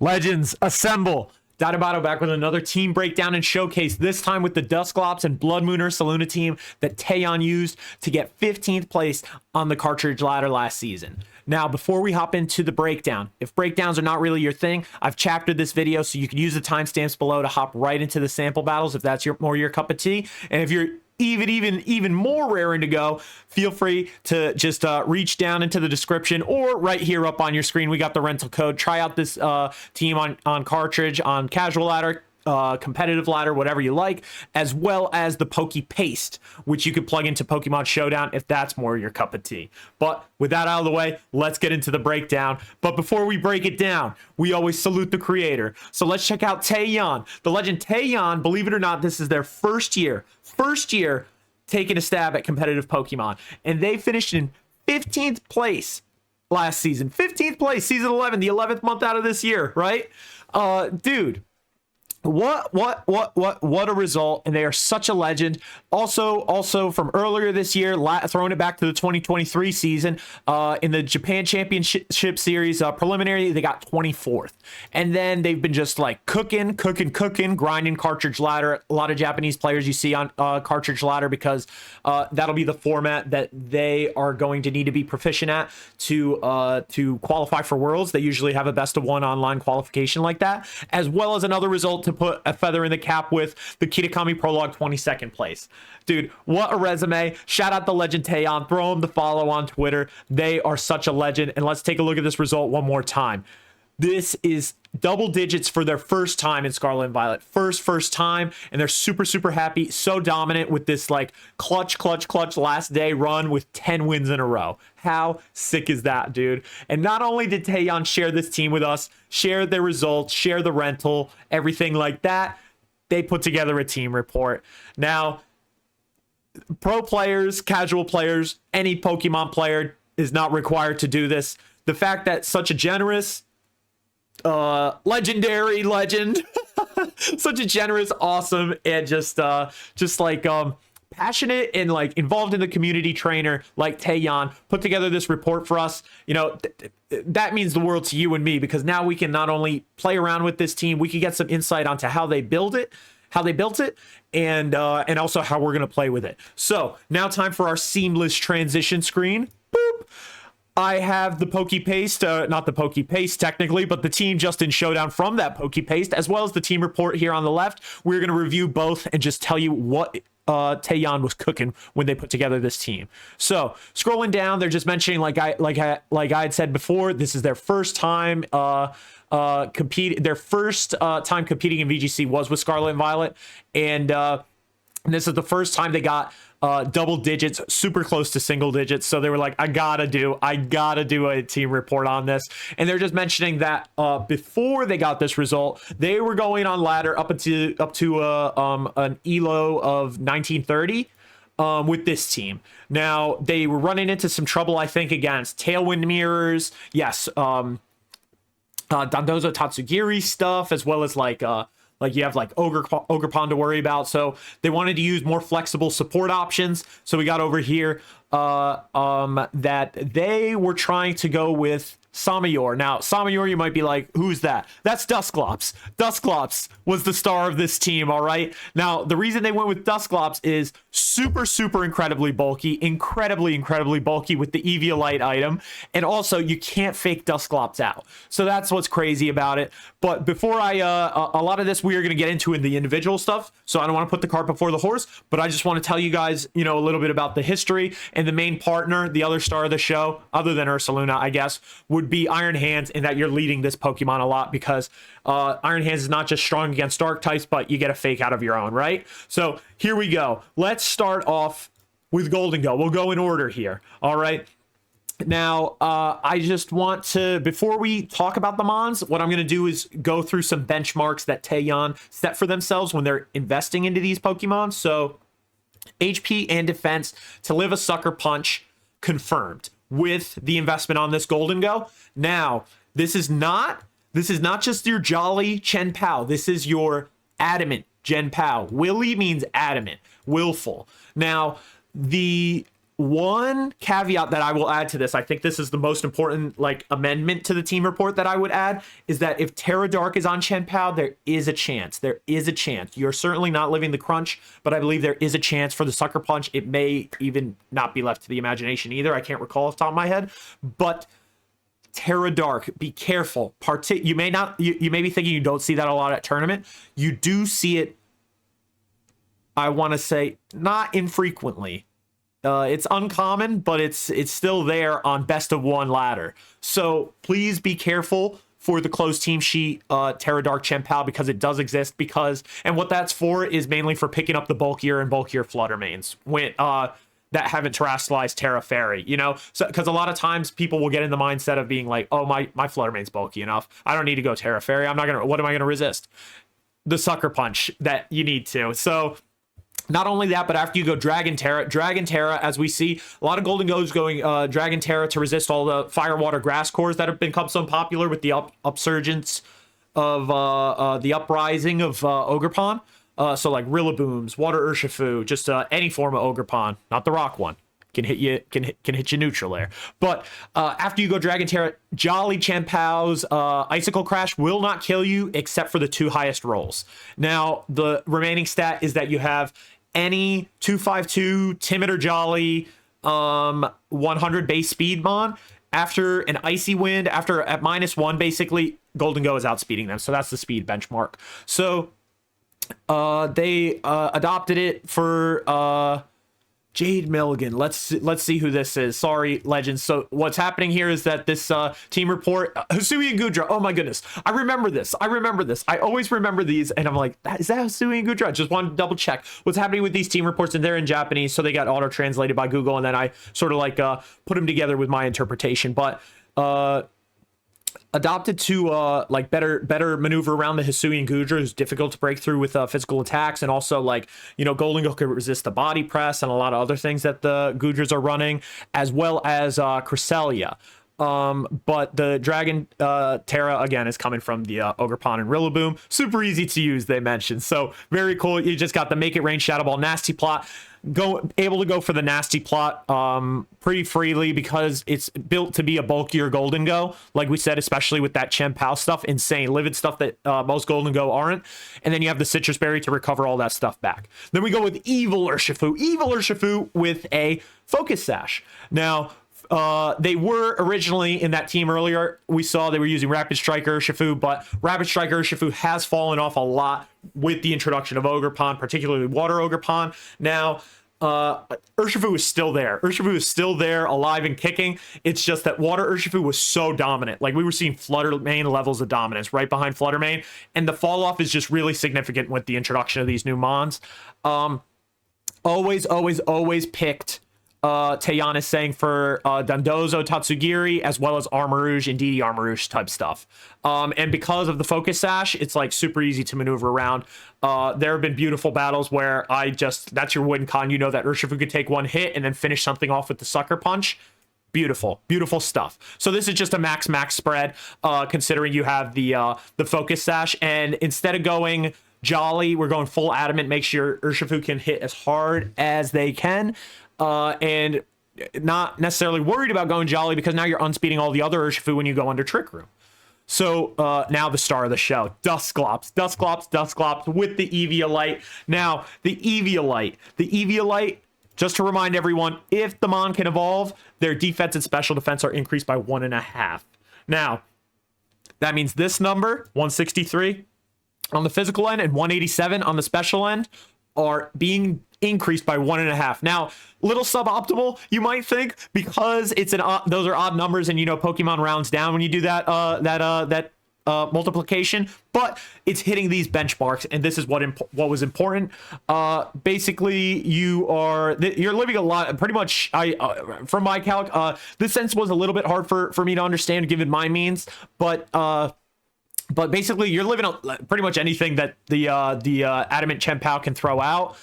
Legends, assemble. dattebato back with another team breakdown and showcase, this time with the DUSCLOPS and Blood Moon Ursaluna team that Taeyeon used to get 15th place on the cartridge ladder last season. Now, before we hop into the breakdown, if breakdowns are not really your thing, I've chaptered this video so you can use the timestamps below to hop right into the sample battles if that's more your cup of tea. And if you're even more raring to go, feel free to just reach down into the description or right here up on your screen. We got the rental code. Try out this team on cartridge, on casual ladder, competitive ladder, whatever you like, as well as the Poke Paste, which you could plug into Pokemon Showdown if that's more your cup of tea. But with that out of the way, let's get into the breakdown. But before we break it down, we always salute the creator. So let's check out Taeyeon. The legend Taeyeon, believe it or not, this is their first year taking a stab at competitive Pokemon. And they finished in 15th place last season. 15th place, season 11, the 11th month out of this year, right? Dude. What a result. And they are such a legend. Also from earlier this year, throwing it back to the 2023 season, in the Japan Championship Series preliminary, they got 24th. And then they've been just like cooking, grinding cartridge ladder. A lot of Japanese players you see on cartridge ladder because that'll be the format that they are going to need to be proficient at to qualify for Worlds. They usually have a best of one online qualification like that, as well as another result to put a feather in the cap with the Kitakami Prologue 22nd place. Dude, what a resume. Shout out the legend Taeyeon. Throw him the follow on Twitter. They are such a legend. And let's take a look at this result one more time. This is double digits for their first time in Scarlet and Violet. First time. And they're super happy. So dominant with this like clutch last day run with 10 wins in a row. How sick is that, dude? And not only did Taeyeon share this team with us, share their results, share the rental, everything like that, they put together a team report. Now, pro players, casual players, any Pokemon player is not required to do this. The fact that such a generous, legendary legend, such a generous, awesome, and just like passionate and like involved in the community trainer like Taeyeon put together this report for us, you know, that means the world to you and me, because now we can not only play around with this team, we can get some insight onto how they built it, and also how we're going to play with it. So now time for our seamless transition screen. Boop. I have the Poke Paste, not the Poke Paste technically, but the team just in Showdown from that Poke Paste, as well as the team report here on the left. We're going to review both and just tell you what Taeyeon was cooking when they put together this team. So scrolling down, they're just mentioning, like I had said before, this is their first time competing. Their first time competing in VGC was with Scarlet and Violet, and this is the first time they got double digits, super close to single digits. So they were like, I gotta do a team report on this. And they're just mentioning that before they got this result, they were going on ladder up to an elo of 1930 with this team. Now they were running into some trouble, I think, against Tailwind Mirrors. Yes, Dondozo Tatsugiri stuff, as well as like you have like Ogerpon to worry about. So they wanted to use more flexible support options. So we got over here that they were trying to go with Samayor. Now, Samayor, you might be like, who's that? That's DUSCLOPS. DUSCLOPS was the star of this team, all right? Now, the reason they went with DUSCLOPS is super incredibly bulky, incredibly bulky with the Eviolite item, and also you can't fake DUSCLOPS out. So that's what's crazy about it. But before a lot of this we are going to get into in the individual stuff, so I don't want to put the cart before the horse, but I just want to tell you guys, you know, a little bit about the history. And the main partner, the other star of the show, other than Ursaluna, I guess, would be Iron Hands, in that you're leading this Pokemon a lot, because Iron Hands is not just strong against dark types, but you get a fake out of your own, right? So here we go. Let's start off with Golden Go. We'll go in order here, all right? Now, I just want to, before we talk about the Mons, what I'm going to do is go through some benchmarks that Taeyeon set for themselves when they're investing into these Pokemon. So HP and defense to live a Sucker Punch confirmed with the investment on this Golden Go. Now, this is not just your jolly Chien-Pao. This is your adamant Chien-Pao. Willy means adamant, willful. Now, the one caveat that I will add to this, I think this is the most important like amendment to the team report that I would add, is that if Terra Dark is on Chien-Pao, there is a chance. There is a chance. You're certainly not living the crunch, but I believe there is a chance for the Sucker Punch. It may even not be left to the imagination either. I can't recall off the top of my head, but Terra Dark, be careful. You may not. You may be thinking you don't see that a lot at tournament. You do see it. I want to say not infrequently. It's uncommon, but it's still there on best of one ladder. So please be careful for the closed team sheet, Terra Dark Chien-Pao, because it does exist. And what that's for is mainly for picking up the bulkier and bulkier Flutter mains when that haven't terrestrialized Terra Fairy, you know? So because a lot of times people will get in the mindset of being like, oh, my Flutter main's bulky enough. I don't need to go Terra Fairy. What am I gonna resist? The Sucker Punch that you need to. So not only that, but after you go Dragon Terra, as we see, a lot of Golden Goes going Dragon Terra to resist all the Fire, Water, Grass cores that have become so popular with the upsurgence of the uprising of Ogerpon. So like Rillabooms, Water Urshifu, just any form of Ogerpon, not the rock one. Can hit you neutral there. But after you go Dragon Terra, Jolly Chien-Pao's Icicle Crash will not kill you except for the 2 highest rolls. Now, the remaining stat is that you have any 252 Timid or Jolly 100 base speed mon. After an Icy Wind, at -1, basically, Golden Go is outspeeding them. So that's the speed benchmark. So they adopted it for Jade Milligan. Let's see who this is. Sorry, Legends. So what's happening here is that this team report, Hisuian Gudra. Oh my goodness, I remember this. I always remember these, and I'm like, is that Hisuian Gudra? Just wanted to double check what's happening with these team reports, and they're in Japanese, so they got auto translated by Google, and then I sort of like put them together with my interpretation. But adopted to like better maneuver around the Hisuian Gudra, who's difficult to break through with physical attacks, and also like, you know, Golden Go can resist the body press and a lot of other things that the Gudras are running, as well as Cresselia. But the Dragon Terra again is coming from the Ogerpon and Rillaboom. Super easy to use, they mentioned. So very cool. You just got the Make It Rain Shadow Ball Nasty Plot. Able to go for the Nasty Plot pretty freely because it's built to be a bulkier Golden Go, like we said, especially with that Chien-Pao stuff, insane livid stuff that most Golden Go aren't. And then you have the Citrus Berry to recover all that stuff back. Then we go with Evil Urshifu with a Focus Sash. Now they were originally in that team earlier. We saw they were using Rapid Strike Urshifu, but Rapid Strike Urshifu has fallen off a lot with the introduction of Ogerpon, particularly Water Ogerpon. Now, Urshifu is still there. Urshifu is still there, alive and kicking. It's just that Water Urshifu was so dominant. Like, we were seeing Flutter main levels of dominance right behind Flutter main, and the fall off is just really significant with the introduction of these new mons. Always picked Taeyan is saying for Dondozo, Tatsugiri, as well as Armarouge and DD Armarouge type stuff. And because of the Focus Sash, it's like super easy to maneuver around. There have been beautiful battles where that's your win con. You know that Urshifu could take one hit and then finish something off with the Sucker Punch. Beautiful stuff. So this is just a max spread, considering you have the Focus Sash. And instead of going Jolly, we're going full Adamant. Make sure Urshifu can hit as hard as they can. And not necessarily worried about going Jolly because now you're unspeeding all the other Urshifu when you go under Trick Room. So now the star of the show, DUSCLOPS with the Eviolite. Now, the Eviolite, just to remind everyone, if the Mon can evolve, their defense and special defense are increased by 1.5. Now, that means this number, 163 on the physical end and 187 on the special end, are being increased by 1.5. Now, little suboptimal, you might think, because it's those are odd numbers, and you know Pokemon rounds down when you do that multiplication, but it's hitting these benchmarks, and this is what was important. Basically, you're living a lot. Pretty much, from my calc, this sense was a little bit hard for me to understand given my means, but basically, you're living pretty much anything that the Adamant Chien-Pao can throw out,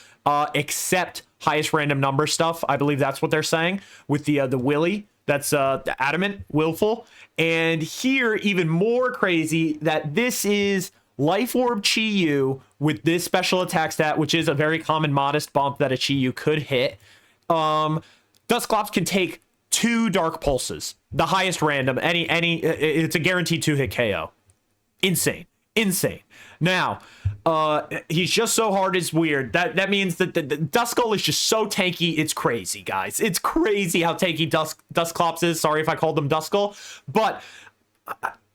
except highest random number stuff. I believe that's what they're saying with the Willy. That's the Adamant, Willful. And here, even more crazy, that this is Life Orb Chi-Yu with this special attack stat, which is a very common modest bump that a Chi-Yu could hit. Dusclops can take 2 Dark Pulses, the highest random. It's a guaranteed 2-hit KO. Insane. Now, he's just so hard, it's weird. That means that the Duskull is just so tanky, it's crazy, guys. It's crazy how tanky Dusclops is. Sorry if I called them Duskull, but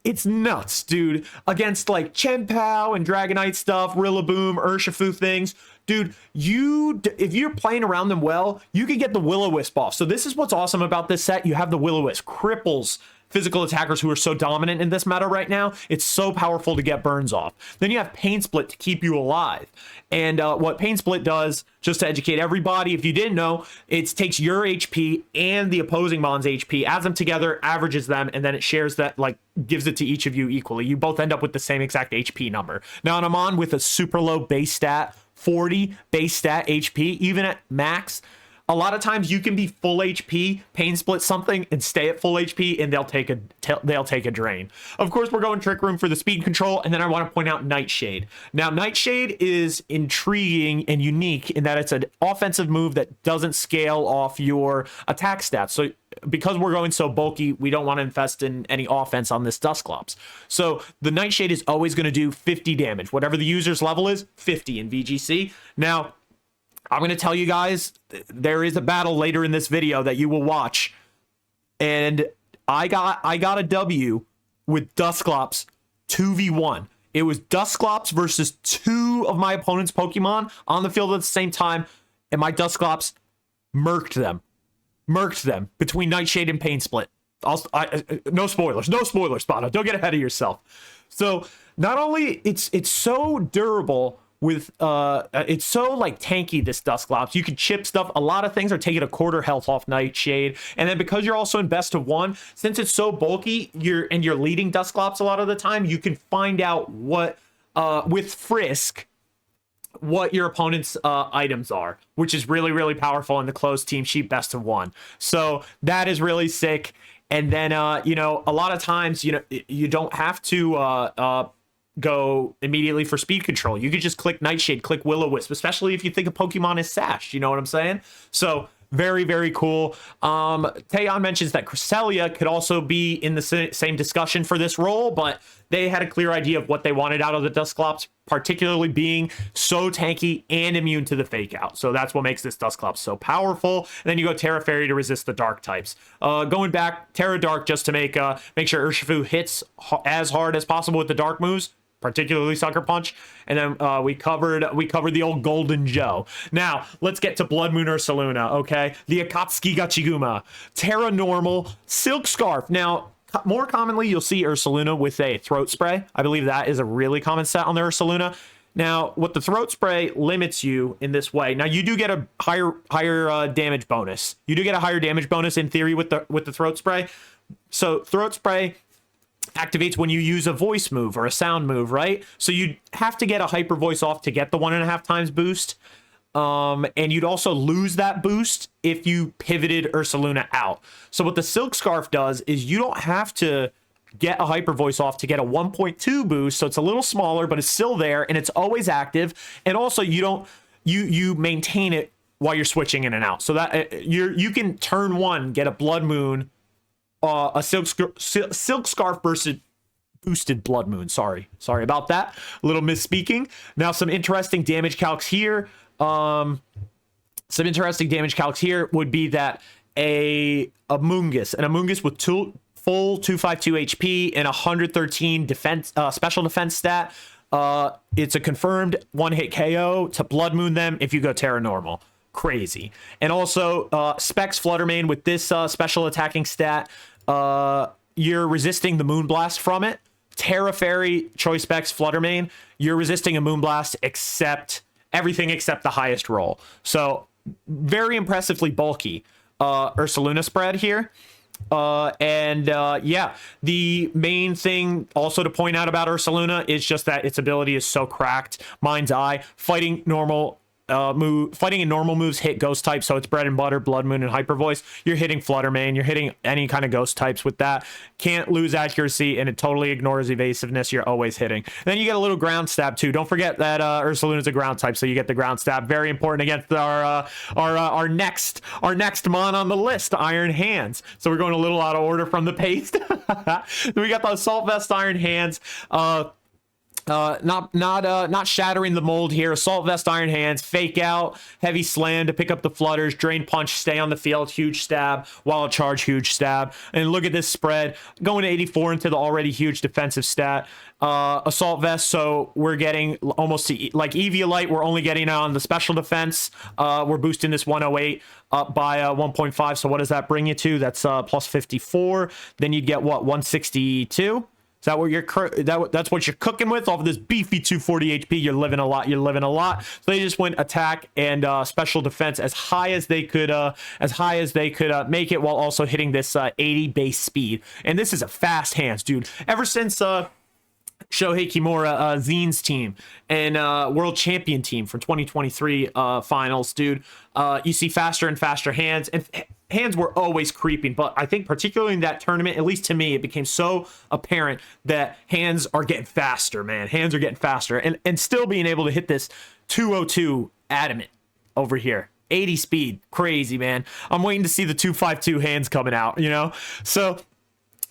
it's nuts, dude. Against like Chien-Pao and Dragonite stuff, Rillaboom, Urshifu things, dude, if you're playing around them well, you can get the Will-O-Wisp off. So this is what's awesome about this set. You have the Will-O-Wisp, cripples physical attackers who are so dominant in this meta right now. It's so powerful to get burns off. Then you have Pain Split to keep you alive. And what Pain Split does, just to educate everybody, if you didn't know, it takes your HP and the opposing mon's HP, adds them together, averages them, and then it shares that, like, gives it to each of you equally. You both end up with the same exact HP number. Now, and I'm on with a super low base stat, 40 base stat HP, even at max. A lot of times you can be full HP, Pain Split something, and stay at full HP, and they'll take a drain. Of course, we're going Trick Room for the speed control, and then I want to point out Nightshade. Now, Nightshade is intriguing and unique in that it's an offensive move that doesn't scale off your attack stats. So because we're going so bulky, we don't want to invest in any offense on this Dusclops. So the Nightshade is always going to do 50 damage. Whatever the user's level is, 50 in VGC. Now, I'm going to tell you guys, there is a battle later in this video that you will watch. And I got a W with Dusclops 2v1. It was Dusclops versus 2 of my opponent's Pokemon on the field at the same time. And my Dusclops murked them. Between Nightshade and Pain Split. No spoilers, Spotto. Don't get ahead of yourself. So not only it's so durable, with it's so like tanky, this Dusclops. You can chip stuff. A lot of things are taking a quarter health off Nightshade, and then because you're also in best of 1, since it's so bulky, you're leading Dusclops a lot of the time, you can find out what with Frisk what your opponent's items are, which is really, really powerful in the closed team sheet best of 1. So that is really sick. And then you know, a lot of times, you know, you don't have to go immediately for speed control. You could just click Nightshade, click Will-O-Wisp, especially if you think a Pokemon is sashed. You know what I'm saying? So very, very cool. Taeyon mentions that Cresselia could also be in the same discussion for this role, but they had a clear idea of what they wanted out of the Dusclops, particularly being so tanky and immune to the fake out. So that's what makes this Dusclops so powerful. And then you go Terra Fairy to resist the dark types. Going back, Terra Dark just to make sure Urshifu hits as hard as possible with the dark moves, particularly Sucker Punch. And then we covered the old Golden Joe. Now let's get to Blood Moon Ursaluna. Okay, the Akatsuki Gachiguma, Terra Normal, Silk Scarf. Now, more commonly, you'll see Ursaluna with a Throat Spray. I believe that is a really common set on the Ursaluna. Now, what the Throat Spray limits you in this way. Now, you do get a higher damage bonus. You do get a higher damage bonus in theory with the Throat Spray. So Throat Spray activates when you use a voice move or a sound move, right? So you have to get a hyper voice off to get the 1.5 times boost. And you'd also lose that boost if you pivoted Ursaluna out. So what the Silk Scarf does is you don't have to get a hyper voice off to get a 1.2 boost. So it's a little smaller, but it's still there and it's always active. And also you maintain it while you're switching in and out. So that you can turn 1, get a Blood Moon, a Silk Scarf versus boosted Blood Moon. Sorry about that. A little misspeaking. Now some interesting damage calcs here. Some interesting damage calcs here would be that an Amoonguss with full 252 HP and 113 defense, special defense stat. It's a confirmed 1-hit KO to Blood Moon them if you go Terra Normal. Crazy. And also Specs Fluttermane with this special attacking stat. You're resisting the Moonblast from it. Terra Fairy, Choice Specs Fluttermane, you're resisting a Moonblast except everything except the highest roll. So very impressively bulky Ursaluna spread here. Yeah, the main thing also to point out about Ursaluna is just that its ability is so cracked. Mind's Eye, fighting normal fighting in normal moves hit ghost type, so it's bread and butter, Blood Moon and Hyper Voice. You're hitting Flutter Mane, you're hitting any kind of ghost types with that. Can't lose accuracy, and it totally ignores evasiveness. You're always hitting. And then you get a little ground stab too. Don't forget that Ursaluna is a ground type, so you get the ground stab. Very important against our next mon on the list, Iron Hands. So we're going a little out of order from the paste. We got the Assault Vest, Iron Hands. Not shattering the mold here. Assault Vest, Iron Hands, Fake Out, Heavy Slam to pick up the flutters, Drain Punch, stay on the field, huge stab, Wild Charge, huge stab. And look at this spread, going to 84 into the already huge defensive stat. Assault Vest, so we're getting almost to, like Eviolite, we're only getting on the special defense. We're boosting this 108 up by 1.5, so what does that bring you to? That's plus 54. Then you'd get what, 162? Is that what that's what you're cooking with off of this beefy 240 HP? You're living a lot. You're living a lot. So they just went attack and special defense as high as they could, make it, while also hitting this 80 base speed. And this is a fast hands, dude. Ever since Shohei Kimura, Zine's team and world champion team from 2023 finals, dude, you see faster and faster hands, and hands were always creeping, but I think particularly in that tournament, at least to me, it became so apparent that hands are getting faster, man. Hands are getting faster, and still being able to hit this 202 adamant over here. 80 speed, crazy, man. I'm waiting to see the 252 hands coming out, you know? So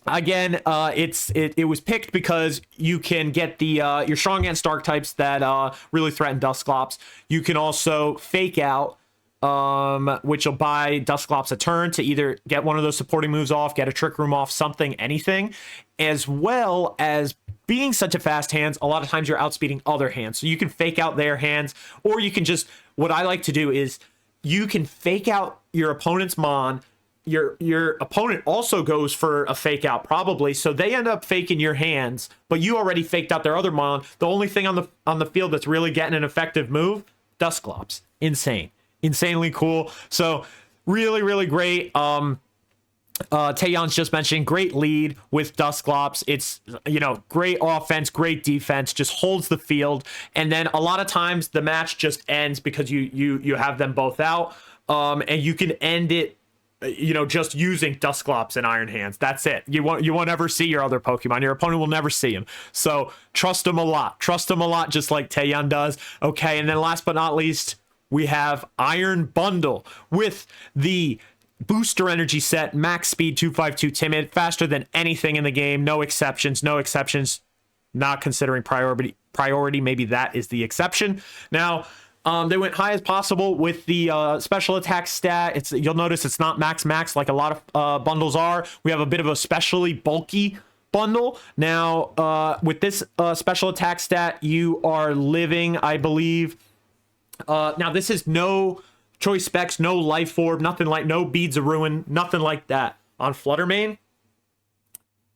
again, it was picked because you can get the your strong against dark types that really threaten Dusclops. You can also Fake Out, which will buy Dusclops a turn to either get one of those supporting moves off, get a Trick Room off, something, anything, as well as being such a fast hands. A lot of times you're outspeeding other hands, so you can Fake Out their hands, or you can just, what I like to do is you can Fake Out your opponent's mon. Your opponent also goes for a Fake Out probably, so they end up faking your hands, but you already faked out their other mon. The only thing on the field that's really getting an effective move, Dusclops. Insanely cool. So really, really great. Taeyeon's just mentioned, great lead with Dusclops. It's, you know, great offense, great defense, just holds the field. And then a lot of times the match just ends because you have them both out. And you can end it, you know, just using Dusclops and Iron Hands. That's it. You won't ever see your other Pokemon. Your opponent will never see him. So trust him a lot. Trust him a lot, just like Taeyeon does. Okay, and then last but not least, we have Iron Bundle with the booster energy set, max speed 252 timid, faster than anything in the game. No exceptions. Not considering priority. Maybe that is the exception. Now, they went high as possible with the special attack stat. You'll notice it's not max like a lot of bundles are. We have a bit of a specially bulky bundle. Now, with this special attack stat, you are living, I believe. Now, this is no choice specs, no life orb, nothing like, no beads of ruin, nothing like that. On Flutter Mane,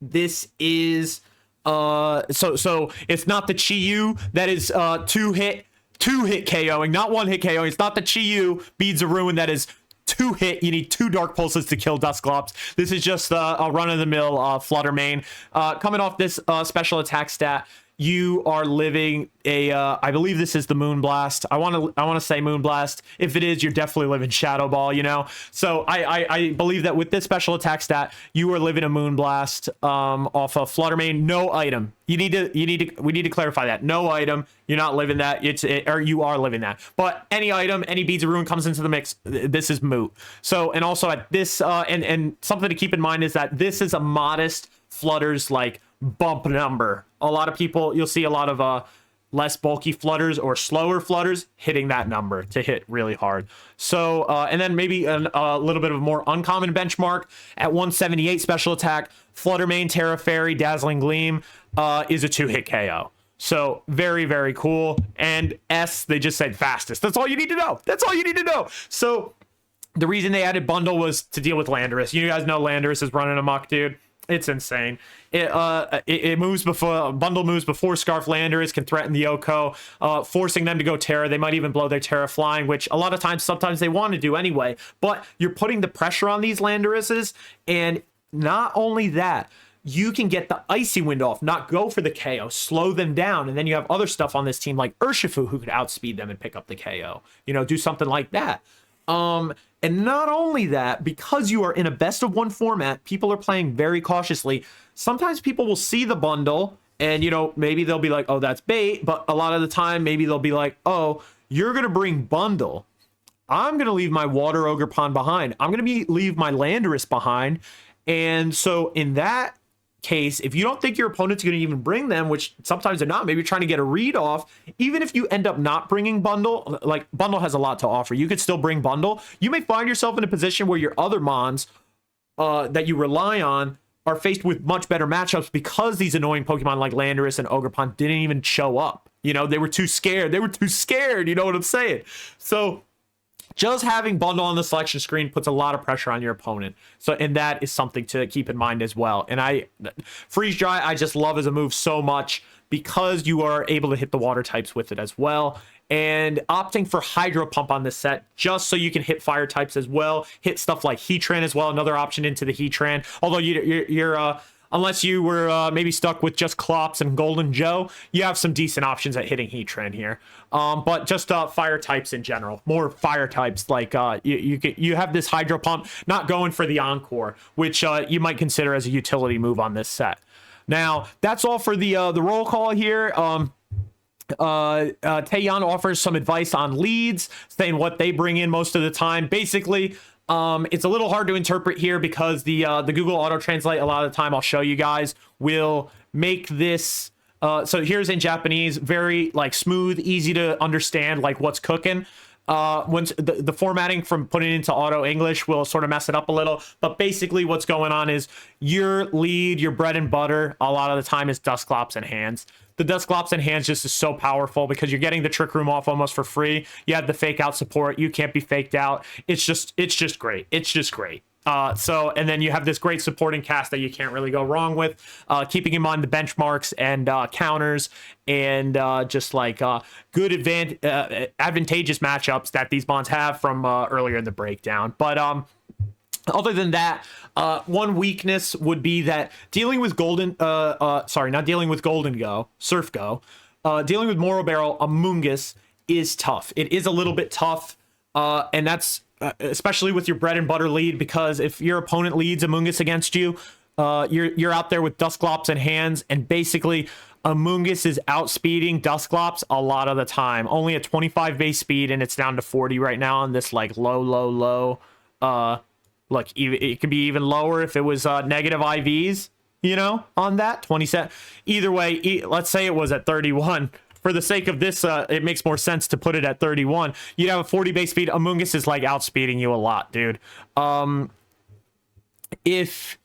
this is so it's not the Chi-Yu that is two hit KOing, not one hit KOing. It's not the Chi-Yu beads of ruin that is 2 hit. You need 2 dark pulses to kill Dusclops. This is just a run-of-the-mill Flutter Mane. Coming off this special attack stat, you are living a I believe this is the Moonblast. I want to say Moonblast. If it is, you're definitely living Shadow Ball, you know. So I believe that with this special attack stat, you are living a Moonblast off of Flutter Mane. No item. We need to clarify that. No item. You're not living that. Or you are living that. But any item, any Beads of Ruin comes into the mix, this is moot. So, and also at this and something to keep in mind is that this is a modest Flutter's like bump number. A lot of people, you'll see a lot of less bulky Flutters or slower Flutters hitting that number to hit really hard. So and then maybe a little bit of a more uncommon benchmark at 178 special attack, Flutter Mane, Terra Fairy, Dazzling Gleam is a 2-hit KO. So very, very cool. And S, they just said fastest. That's all you need to know. That's all you need to know. So the reason they added bundle was to deal with Landorus. You guys know Landorus is running amok, dude. It's insane. It moves before bundle moves before Scarf Landorus can threaten the Oko, forcing them to go Terra. They might even blow their Terra flying, which a lot of times, sometimes they want to do anyway. But you're putting the pressure on these Landoruses, and not only that, you can get the Icy Wind off, not go for the KO, slow them down. And then you have other stuff on this team like Urshifu who could outspeed them and pick up the KO, you know, do something like that. And not only that, because you are in a best of one format, people are playing very cautiously. Sometimes people will see the bundle and, you know, maybe they'll be like, oh, that's bait. But a lot of the time, maybe they'll be like, oh, you're going to bring bundle. I'm going to leave my Water Ogerpon behind. I'm going to leave my Landorus behind. And so in that case, if you don't think your opponent's going to even bring them, which sometimes they're not, maybe you're trying to get a read off, even if you end up not bringing bundle, like bundle has a lot to offer, you could still bring bundle. You may find yourself in a position where your other mons that you rely on are faced with much better matchups because these annoying Pokemon like Landorus and Ogerpon didn't even show up. You know, they were too scared. You know what I'm saying? So just having bundle on the selection screen puts a lot of pressure on your opponent. So, and that is something to keep in mind as well. And freeze dry, I just love as a move so much because you are able to hit the water types with it as well. And opting for Hydro Pump on this set, just so you can hit fire types as well, hit stuff like Heatran as well, another option into the Heatran. Although you're unless you were maybe stuck with just Clops and Golden Joe, you have some decent options at hitting Heatran here. But just fire types in general, more fire types. Like you have this Hydro Pump, not going for the Encore, which you might consider as a utility move on this set. Now that's all for the roll call here. Taeyeon offers some advice on leads, saying what they bring in most of the time. Basically, it's a little hard to interpret here because the Google Auto Translate, a lot of the time I'll show you guys, will make this so here's in Japanese, very like smooth, easy to understand, like what's cooking. Once the formatting from putting it into auto English will sort of mess it up a little, but basically what's going on is your lead, your bread and butter a lot of the time is Dusclops in hands. The Dusclops in hands just is so powerful because you're getting the Trick Room off almost for free. You have the fake out support. You can't be faked out. It's just great. It's just great. And then you have this great supporting cast that you can't really go wrong with, keeping in mind the benchmarks and counters and just like good advantageous matchups that these bonds have from earlier in the breakdown. But other than that, one weakness would be that dealing with not dealing with Golden Go, Surf Go, dealing with Moro Barrel, Amoonguss is tough. It is a little bit tough, and that's especially with your bread and butter lead, because if your opponent leads Amoonguss against you, you're out there with Dusclops in hands, and basically Amoonguss is outspeeding Dusclops a lot of the time. Only a 25 base speed, and it's down to 40 right now on this like low. Look, it could be even lower if it was negative IVs, you know, on that 27. Either way, let's say it was at 31. For the sake of this, it makes more sense to put it at 31. You'd have a 40 base speed. Amoonguss is like outspeeding you a lot, dude. If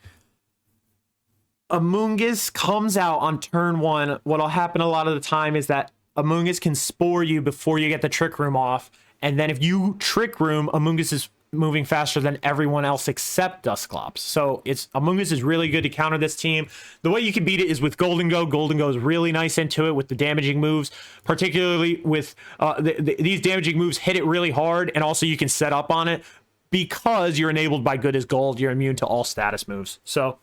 Amoonguss comes out on turn 1, what'll happen a lot of the time is that Amoonguss can spore you before you get the Trick Room off. And then if you Trick Room, Amoonguss is moving faster than everyone else except Dusclops. So Amoonguss is really good to counter this team. The way you can beat it is with Golden Go. Golden Go is really nice into it with the damaging moves, particularly with these damaging moves hit it really hard, and also you can set up on it because you're enabled by Good as Gold. You're immune to all status moves. So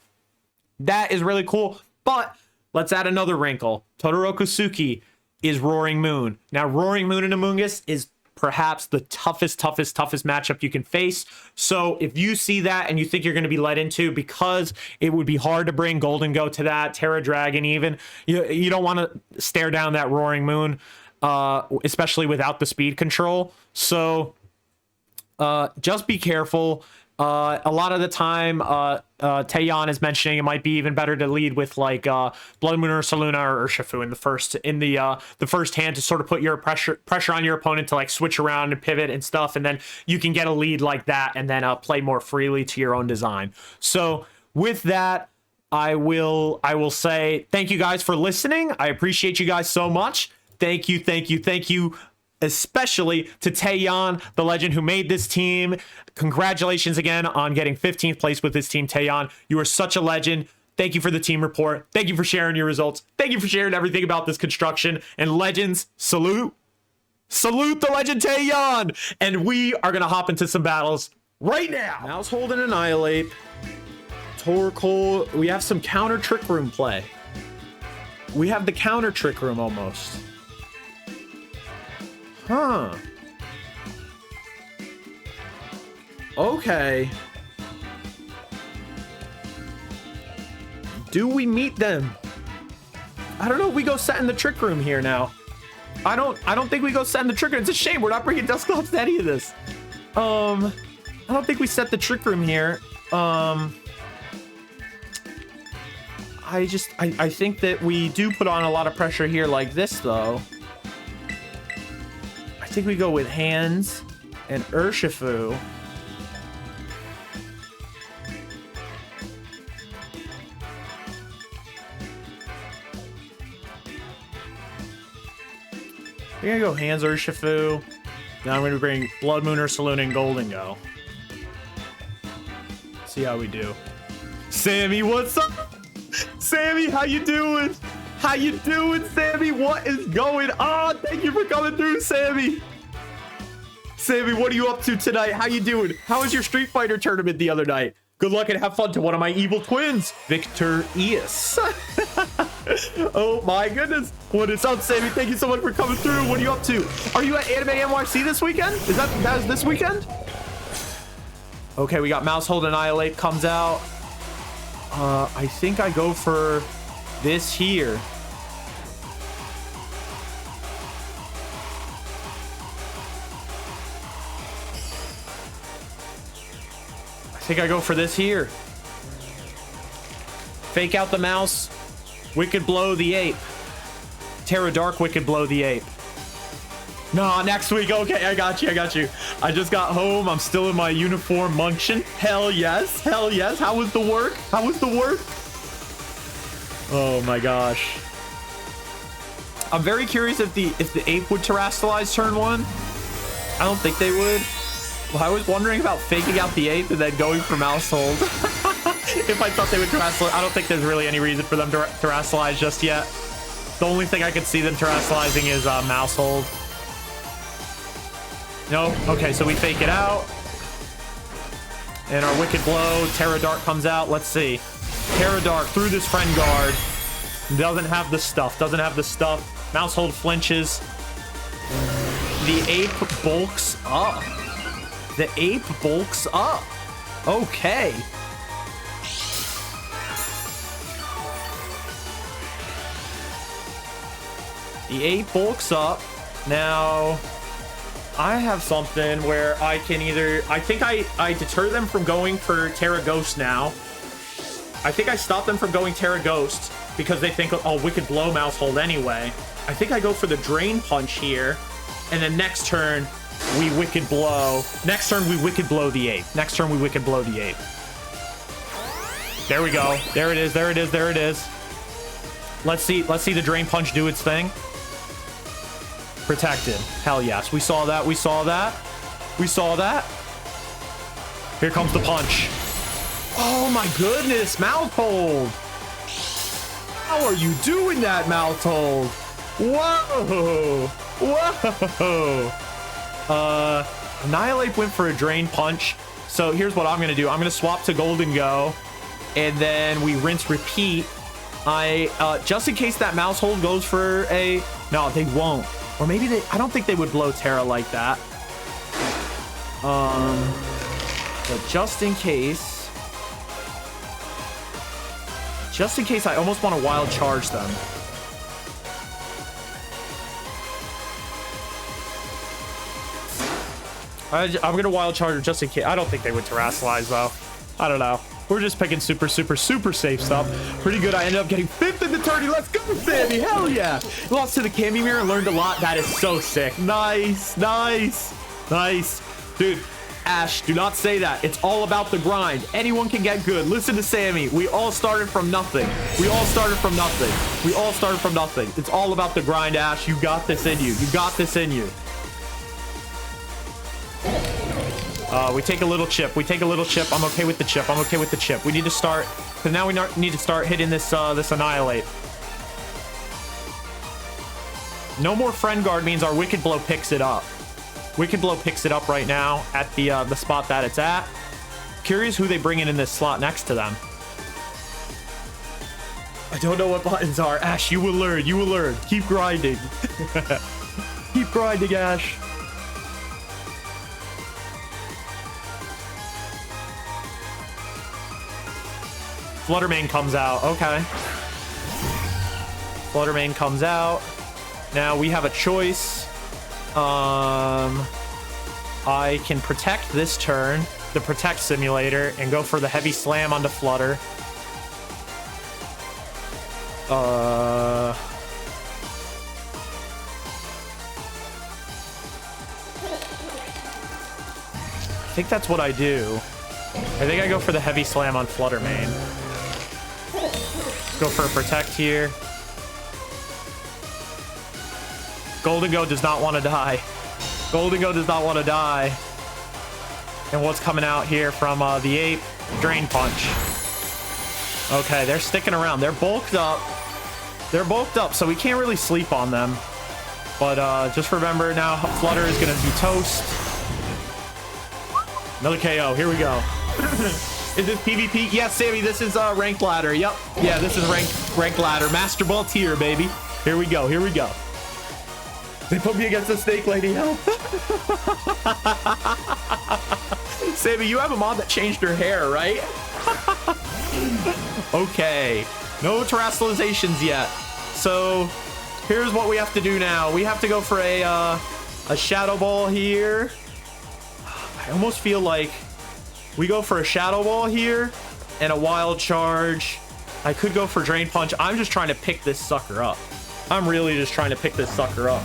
that is really cool. But let's add another wrinkle. Todorokusuki is Roaring Moon. Now, Roaring Moon and Amoonguss is perhaps the toughest matchup you can face. So if you see that and you think you're going to be led into, because it would be hard to bring Golden Go to that, Terra Dragon even, you don't want to stare down that Roaring Moon, especially without the speed control. So just be careful. A lot of the time, Taeyeon is mentioning it might be even better to lead with like Blood Moon or Saluna or Urshifu in the first hand to sort of put your pressure on your opponent to like switch around and pivot and stuff, and then you can get a lead like that and then play more freely to your own design. So with that, I will say thank you guys for listening. I appreciate you guys so much. Thank you. Especially to Taeyeon, the legend who made this team. Congratulations again on getting 15th place with this team, Taeyeon. You are such a legend. Thank you for the team report. Thank you for sharing your results. Thank you for sharing everything about this construction. And legends, salute the legend Taeyeon. And we are going to hop into some battles right now. Maushold and Annihilape. Torkoal. We have some counter Trick Room play. We have the counter Trick Room almost. Huh. Okay. Do we meet them? I don't know. We go set in the Trick Room here now. I don't think we go set in the Trick Room. It's a shame we're not bringing Dusclops to any of this. I don't think we set the Trick Room here. I think that we do put on a lot of pressure here like this, though. I think we go with Hands and Urshifu. We're gonna go Hands Urshifu. Now I'm gonna bring Blood Moon, Ursaluna, and Golden Go. See how we do. Sammy, what's up? Sammy, how you doing? How you doing, Sammy? What is going on? Thank you for coming through, Sammy. Sammy, what are you up to tonight? How you doing? How was your Street Fighter tournament the other night? Good luck and have fun to one of my evil twins, Victor Eus. Oh my goodness. What is up, Sammy? Thank you so much for coming through. What are you up to? Are you at Anime NYC this weekend? Is that this weekend? Okay, we got Maushold and Annihilape comes out. I think I go for this here. I think I go for this here. Fake out the mouse. Wicked Blow the ape. Terra Dark Wicked Blow the ape. No, next week. Okay, I got you. I just got home. I'm still in my uniform munching. Hell yes. Hell yes. How was the work? Oh my gosh. I'm very curious if the ape would terrestrialize turn 1. I don't think they would. Well, I was wondering about faking out the ape and then going for Maushold. If I thought they would terrestrialize, I don't think there's really any reason for them to terrestrialize just yet. The only thing I could see them terrestrializing is Maushold. No, okay, so we fake it out. And our Wicked Blow, Terra Dark comes out. Let's see. Terra Dark through this Friend Guard. Doesn't have the stuff. Maushold flinches. The ape bulks up. Okay. The ape bulks up. Now, I have something where I can either... I think I deter them from going for Terra Ghost now. I think I stop them from going Terra Ghost because they think, oh, Wicked Blow Maushold anyway. I think I go for the Drain Punch here. And then next turn, we Wicked Blow. Next turn, we Wicked Blow the ape. There we go. There it is. Let's see the Drain Punch do its thing. Protected. Hell yes. We saw that. Here comes the punch. Oh my goodness, Maushold. How are you doing that, Maushold? Whoa. Annihilape went for a Drain Punch. So here's what I'm going to do. I'm going to swap to Golden Go. And then we rinse, repeat. Just in case that Maushold goes for a... No, they won't. Or maybe they... I don't think they would blow Terra like that. But just in case... I almost want to Wild Charge them. I'm going to Wild Charge just in case. I don't think they would terrestrialize, though. I don't know. We're just picking super safe stuff. Pretty good. I ended up getting 5th in the tourney. Let's go, Sammy. Hell yeah. Lost to the Cammy Mirror and learned a lot. That is so sick. Nice. Dude, Ash, do not say that. It's all about the grind. Anyone can get good. Listen to Sammy. We all started from nothing. It's all about the grind, Ash. You got this in you. We take a little chip. I'm okay with the chip. We need to start, because now we need to start hitting this this Annihilape. No more Friend Guard means our Wicked Blow picks it up. Right now at the spot that it's at. Curious who they bring in this slot next to them. I don't know what buttons are. Ash, you will learn. You will learn. Keep grinding. Keep grinding, Ash. Fluttermane comes out. Okay. Fluttermane comes out. Now we have a choice. I can protect this turn, the protect simulator, and go for the heavy slam onto Flutter. I think that's what I do. I think I go for the heavy slam on Fluttermane. Go for a protect here. Golden Go does not want to die. Golden Go does not want to die. And what's coming out here from the ape? Drain Punch. Okay, they're sticking around. They're bulked up. They're bulked up, so we can't really sleep on them. But just remember now, Flutter is going to be toast. Another KO. Here we go. Is this PvP? Yes, Sammy, this is ranked ladder. Yep. Yeah, this is ranked ladder. Master Ball tier, baby. Here we go. Here we go. They put me against the snake lady. Help. Sammy, you have a mod that changed her hair, right? Okay. No terrestrializations yet. So here's what we have to do now. We have to go for a Shadow Ball here. I almost feel like we go for a Shadow Ball here and a Wild Charge. I could go for Drain Punch. I'm just trying to pick this sucker up. I'm really just trying to pick this sucker up.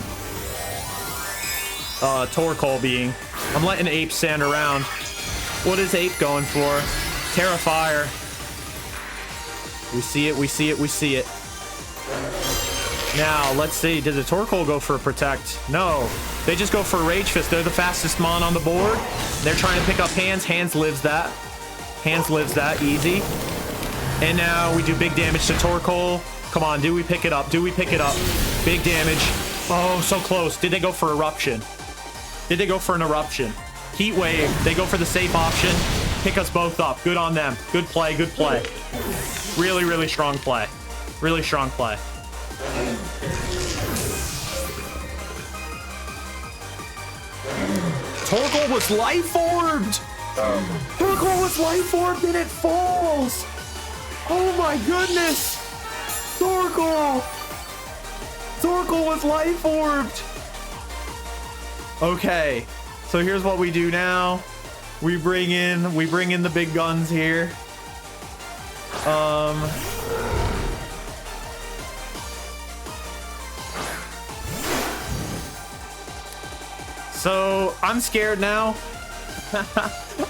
Torkoal being. I'm letting Ape stand around. What is Ape going for? Terrifier. We see it, we see it, we see it. Now, let's see. Did the Torkoal go for a protect? No. They just go for a Rage Fist. They're the fastest mon on the board. They're trying to pick up Hands. Hands lives that. Hands lives that. Easy. And now we do big damage to Torkoal. Come on, do we pick it up? Do we pick it up? Big damage. Oh, so close. Did they go for Eruption? Did they go for an Eruption? Heat Wave. They go for the safe option. Pick us both up. Good on them. Good play. Good play. Really, really strong play. Really strong play. Torkoal was life orbed. Torkoal was life orbed and it falls. Oh my goodness. Torkoal. Torkoal was life orbed. Okay, so here's what we do now. We bring in the big guns here. So I'm scared now.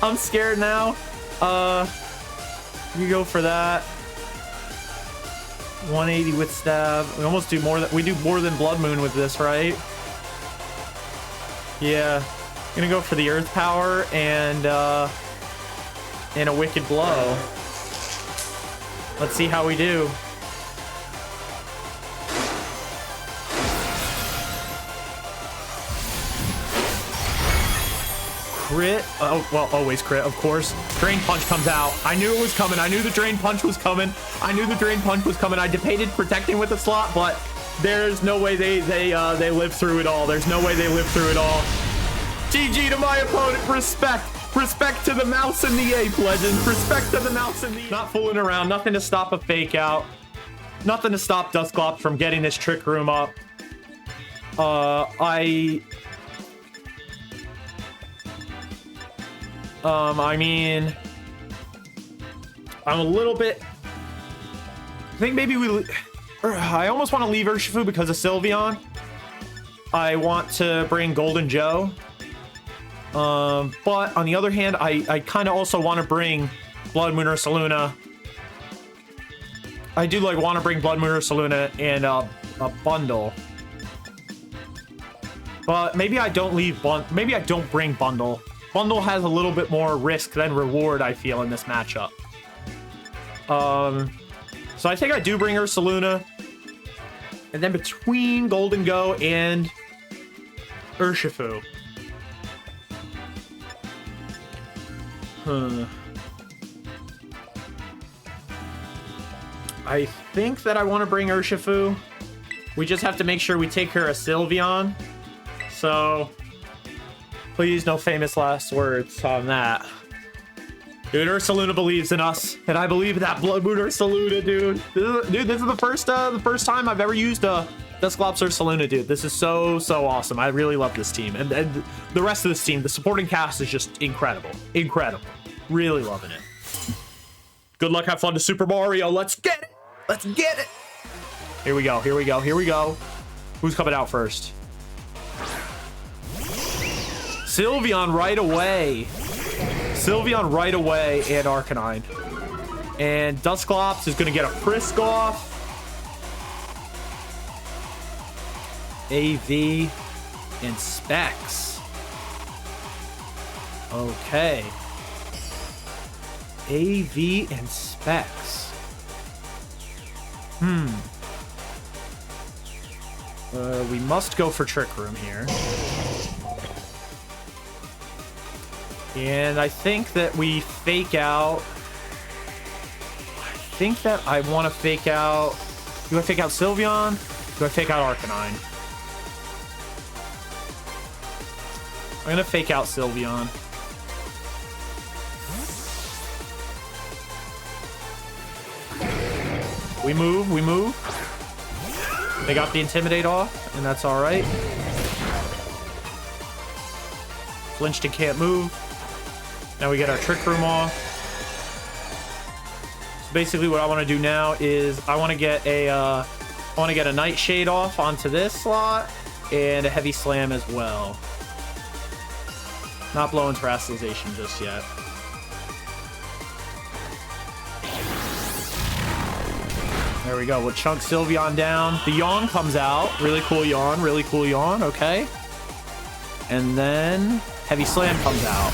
I'm scared now. You go for that. 180 with stab. We almost do more than we do more than Blood Moon with this, right? Yeah. Gonna go for the Earth Power and a Wicked Blow. Let's see how we do. Crit. Oh, well, always crit, of course. Drain Punch comes out. I knew it was coming. I knew the Drain Punch was coming. I knew the Drain Punch was coming. I debated protecting with the slot, but there's no way they live through it all. There's no way they live through it all. GG to my opponent. Respect. Respect to the mouse and the ape, legends. Respect to the mouse and the ape. Not fooling around. Nothing to stop a fake out. Nothing to stop DUSCLOPS from getting this trick room up. I mean, I'm a little bit. I think maybe I almost want to leave Urshifu because of Sylveon. I want to bring Golden Joe. But on the other hand, I kind of also want to bring Blood Moon Ursaluna. I do want to bring Blood Moon Ursaluna and a bundle. But maybe I don't leave maybe I don't bring bundle. Bundle has a little bit more risk than reward, I feel, in this matchup. So I think I do bring Ursaluna. And then between Golden Go and Urshifu. I think that I want to bring Urshifu. We just have to make sure we take care of Sylveon. So, please, no famous last words on that. Dude, Ursaluna believes in us, and I believe in that Blood Moon Ursaluna, dude. This is the first time I've ever used a Dusclops Ursaluna, dude. This is so awesome. I really love this team, and the rest of this team, the supporting cast is just incredible, Really loving it. Good luck, have fun to Super Mario. Let's get it. Let's get it. Here we go. Who's coming out first? Sylveon right away. And Arcanine. And Dusclops is going to get a Frisk off. AV and Specs. Okay. AV and Specs. We must go for Trick Room here. And I think that we fake out. I think that I want to fake out. Do I fake out Sylveon? Do I fake out Arcanine? I'm going to fake out Sylveon. We move. They got the Intimidate off, and that's all right. Flinched and can't move. Now we get our Trick Room off. So basically what I want to do now is I want to get a Nightshade off onto this slot and a Heavy Slam as well. Not blowing Terastallization just yet. There we go. We'll chunk Sylveon down. The Yawn comes out. Really cool Yawn. Okay. And then Heavy Slam comes out.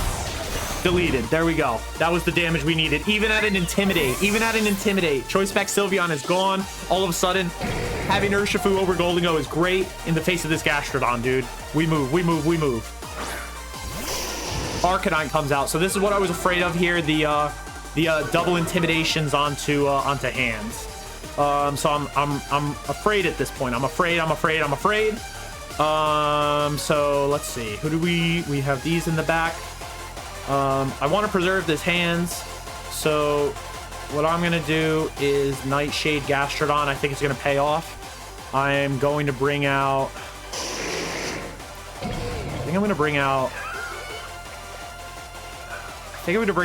Deleted. There we go. That was the damage we needed. Even at an Intimidate. Choice Spec Sylveon is gone. All of a sudden, having Urshifu over Goldengo is great in the face of this Gastrodon, dude. We move. Arcanine comes out. So this is what I was afraid of here. The double intimidations onto hands. So I'm afraid at this point. I'm afraid. So let's see. Who do we have these in the back? I want to preserve this hands. So what I'm going to do is Nightshade Gastrodon. I think it's going to pay off. I'm going to bring out... I think I'm going to bring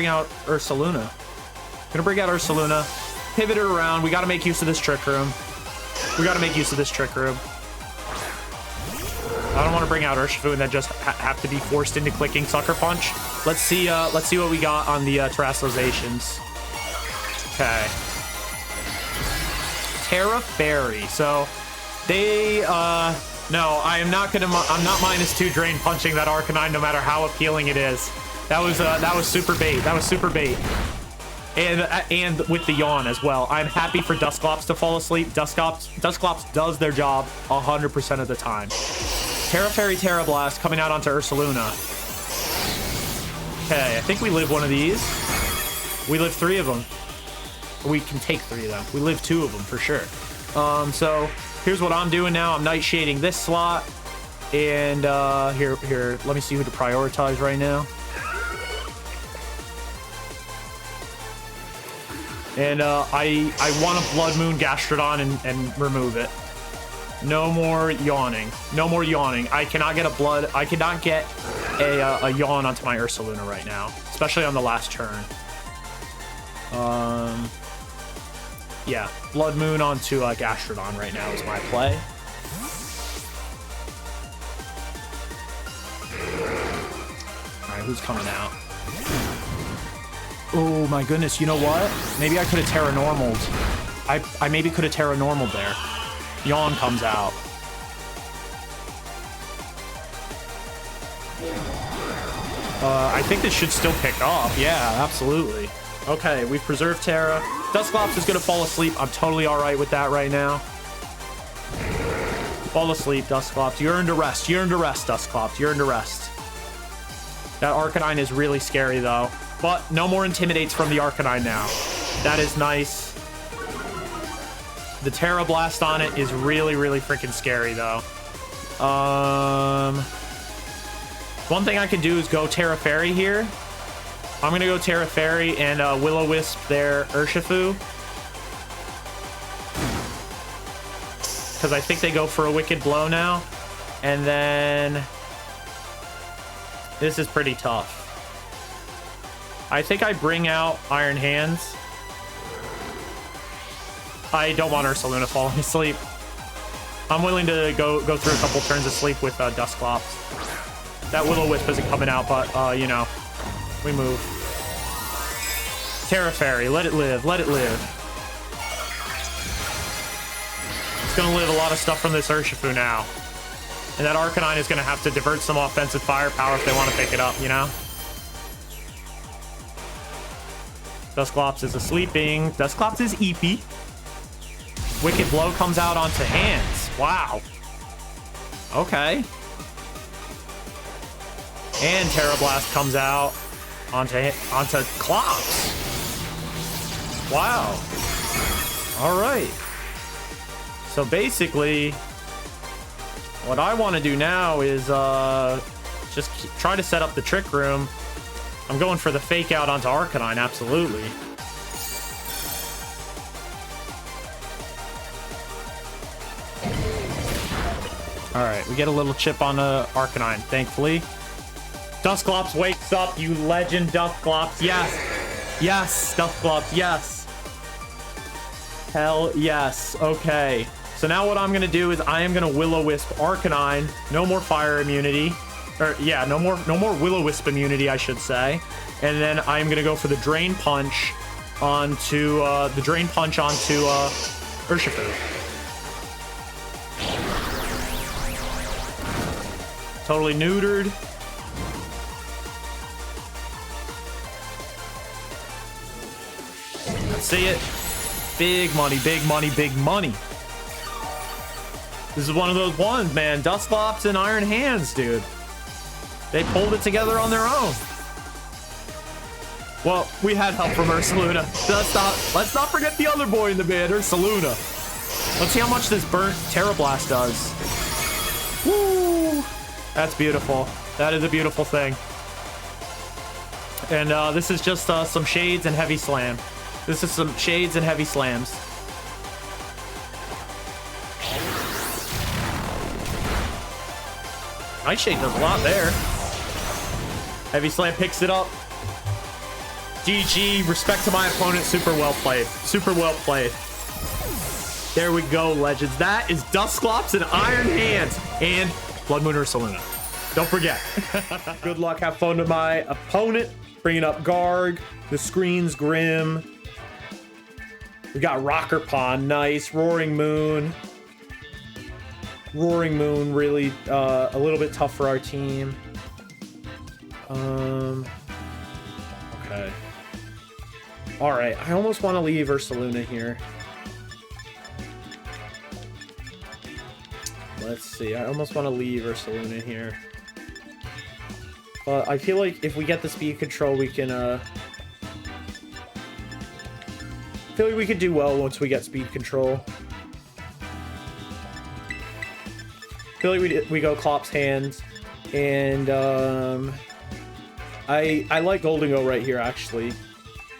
out Ursaluna. Pivot her around. We got to make use of this Trick Room. I don't want to bring out Urshifu and then just have to be forced into clicking Sucker Punch. Let's see what we got on the Terastallizations. Okay. Terra Fairy. So they no, I'm not -2 Drain Punching that Arcanine no matter how appealing it is. That was super bait. And with the Yawn as well. I'm happy for Dusclops to fall asleep. Dusclops does their job 100% of the time. Terra Fairy, Terra Blast coming out onto Ursaluna. Okay, I think we live one of these. We live 3 of them. We can take 3 of them. We live 2 of them for sure. So here's what I'm doing now. I'm Nightshading this slot. And here, let me see who to prioritize right now. And I want a Blood Moon Gastrodon and remove it. No more yawning. I cannot get a Yawn onto my Ursaluna right now, especially on the last turn. Yeah, Blood Moon onto Gastrodon right now is my play. All right, who's coming out? Oh my goodness, you know what? Maybe I could have Terra Normaled. I maybe could have Terra Normaled there. Yawn comes out. I think this should still pick off. Yeah, absolutely. Okay, we've preserved Terra. Dusclops is going to fall asleep. I'm totally all right with that right now. Fall asleep, Dusclops. You earned a rest. Dusclops. You earned a rest. That Arcanine is really scary, though. But no more Intimidates from the Arcanine now. That is nice. The Terra Blast on it is really, really freaking scary, though. One thing I could do is go Terra Fairy here. I'm going to go Terra Fairy and Will-O-Wisp their Urshifu. Because I think they go for a Wicked Blow now. And then... this is pretty tough. I think I bring out Iron Hands. I don't want Ursaluna falling asleep. I'm willing to go through a couple turns of sleep with Dusclops. That Will-O-Wisp isn't coming out, but, you know, we move. Terra Fairy, let it live, let it live. It's going to live a lot of stuff from this Urshifu now. And that Arcanine is going to have to divert some offensive firepower if they want to pick it up, you know? Dusclops is sleeping. Dusclops is eepy. Wicked Blow comes out onto hands. Wow. Okay. And Terra Blast comes out onto Clops. Wow. All right. So basically, what I want to do now is just try to set up the Trick Room. I'm going for the Fake Out onto Arcanine, absolutely. All right, we get a little chip on the Arcanine, thankfully. Dusclops wakes up, you legend, Dusclops. Yes. Yes, Dusclops, yes. Hell yes. Okay. So now what I'm going to do is I am going to Will-O-Wisp Arcanine. No more fire immunity. Or, yeah, no more Will-O-Wisp immunity, I should say. And then I'm going to go for the Drain Punch onto, Urshifu. Totally neutered. Let's see it. Big money, big money, big money. This is one of those ones, man. Dusclops and Iron Hands, dude. They pulled it together on their own. Well, we had help from Ursaluna. Let's not forget the other boy in the band, Ursaluna. Let's see how much this burnt Terra Blast does. Woo! That's beautiful. That is a beautiful thing. And this is just some Shades and Heavy Slam. This is some Shades and Heavy Slams. Nightshade does a lot there. Heavy Slam picks it up. GG. Respect to my opponent. Super well played. Super well played. There we go, legends. That is Dusclops and Iron Hands and Blood Moon Ursaluna. Don't forget. Good luck. Have fun to my opponent. Bringing up Garg. The screen's grim. We got Ogerpon. Nice. Roaring Moon. Roaring Moon, really a little bit tough for our team. Okay. All right, I almost want to leave Ursaluna here. Let's see, I almost want to leave Ursaluna here. But I feel like if we get the speed control, we can, I feel like we could do well once we get speed control. I feel like we go Clops Hands, and I like Goldengo right here actually,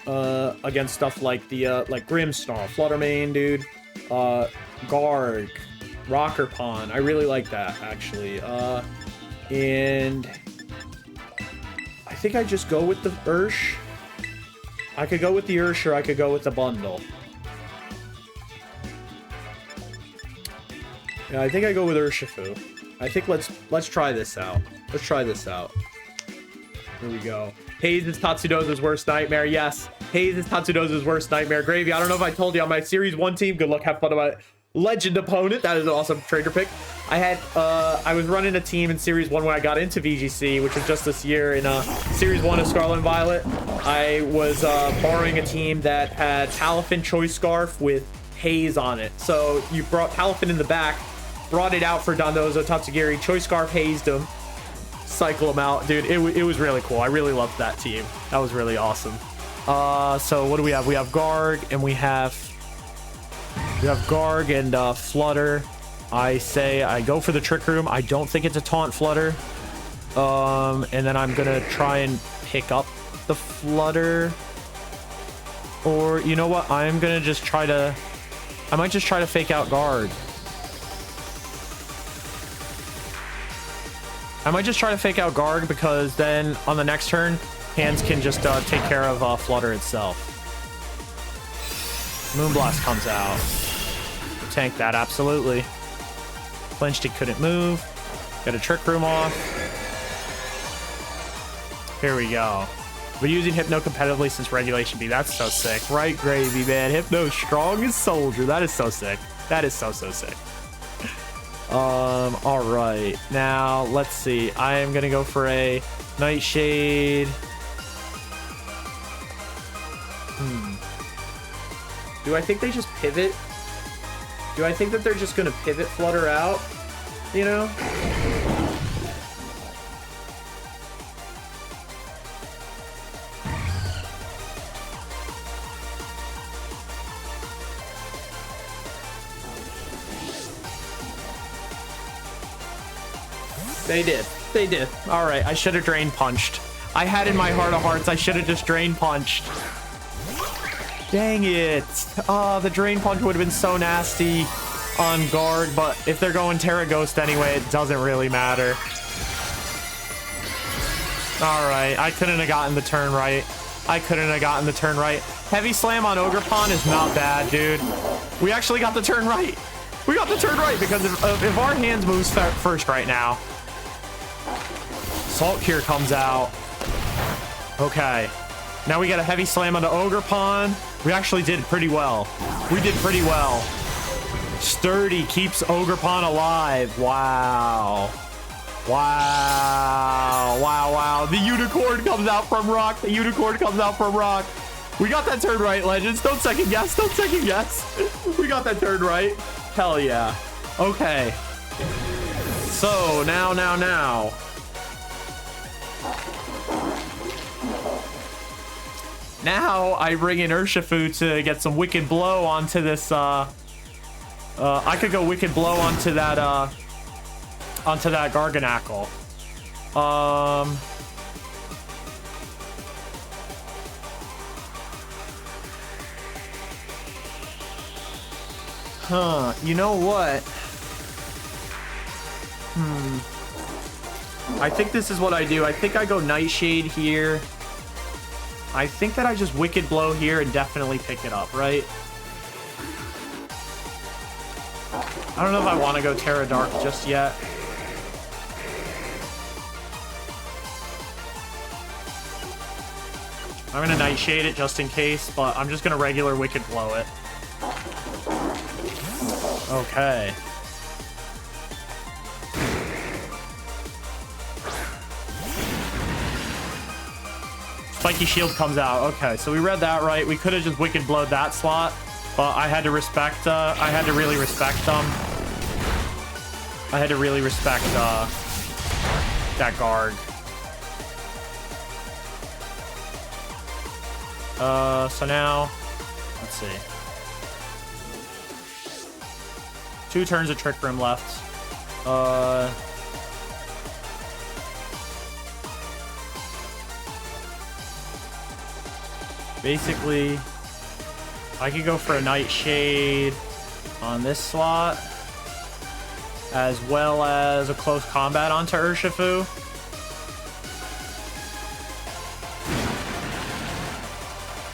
against stuff like the like Grimmsnarl, Flutter Mane, dude, Garg, Ogerpon. I really like that actually, and I think I just go with the Ursh. I could go with the Ursh, or I could go with the bundle. Yeah, I think I go with Urshifu. I think let's try this out. Let's try this out. Here we go. Haze is Tatsudoza's worst nightmare. Yes, Haze is Tatsudoza's worst nightmare. Gravy, I don't know if I told you on my Series 1 team. Good luck, have fun on my legend opponent. That is an awesome trader pick. I was running a team in Series 1 when I got into VGC, which was just this year. In Series 1 of Scarlet and Violet, I was borrowing a team that had Palafin Choice Scarf with Haze on it. So you brought Palafin in the back, brought it out for Dondozo, Tatsugiri, Choice Scarf hazed him, cycle him out. Dude, it was really cool. I really loved that team. That was really awesome. So what do we have? We have Garg, and we have You have Garg and Flutter. I say I go for the Trick Room. I don't think it's a taunt Flutter. And then I'm gonna try and pick up the Flutter. Or you know what? I'm gonna just try to. I might just try to fake out Garg. I might just try to fake out Garg because then on the next turn, hands can just take care of Flutter itself. Moonblast comes out. Tank that, absolutely. Clinched, it couldn't move. Got a Trick Room off. Here we go. We're using Hypno competitively since Regulation B. That's so sick. Right, Gravy, man. Hypno strong as soldier. That is so sick. That is so sick. All right. Now, let's see. I am going to go for a Nightshade. Do I think they just pivot? Do I think that they're just going to pivot Flutter out? You know? They did. They did. All right. I should have Drain Punched. I had in my heart of hearts, I should have just Drain Punched. Dang it. Oh, the Drain Punch would have been so nasty on Garg, but if they're going Terra Ghost anyway, it doesn't really matter. All right. I couldn't have gotten the turn right. I couldn't have gotten the turn right. Heavy Slam on Ogerpon is not bad, dude. We actually got the turn right. We got the turn right because if our hands moves first right now. Salt Cure comes out. Okay. Now we got a Heavy Slam on the Ogerpon. We actually did pretty well. We did pretty well. Sturdy keeps Ogerpon alive. Wow. Wow. Wow, wow. The Unicorn comes out from Rock. The Unicorn comes out from Rock. We got that turn right, Legends. Don't second guess. Don't second guess. We got that turn right. Hell yeah. Okay. So, now. Now I bring in Urshifu to get some Wicked Blow onto this. I could go Wicked Blow onto that Garganacl. You know what? I think this is what I do. I think I go Nightshade here. I think that I just Wicked Blow here and definitely pick it up, right? I don't know if I want to go Terra Dark just yet. I'm going to Nightshade it just in case, but I'm just going to regular Wicked Blow it. Okay. Spiky Shield comes out. Okay, so we read that right. We could have just Wicked Blowed that slot, but I had to respect, I had to really respect that Garg. So now, let's see. 2 turns of Trick Room left. Basically, I could go for a Nightshade on this slot, as well as a Close Combat onto Urshifu.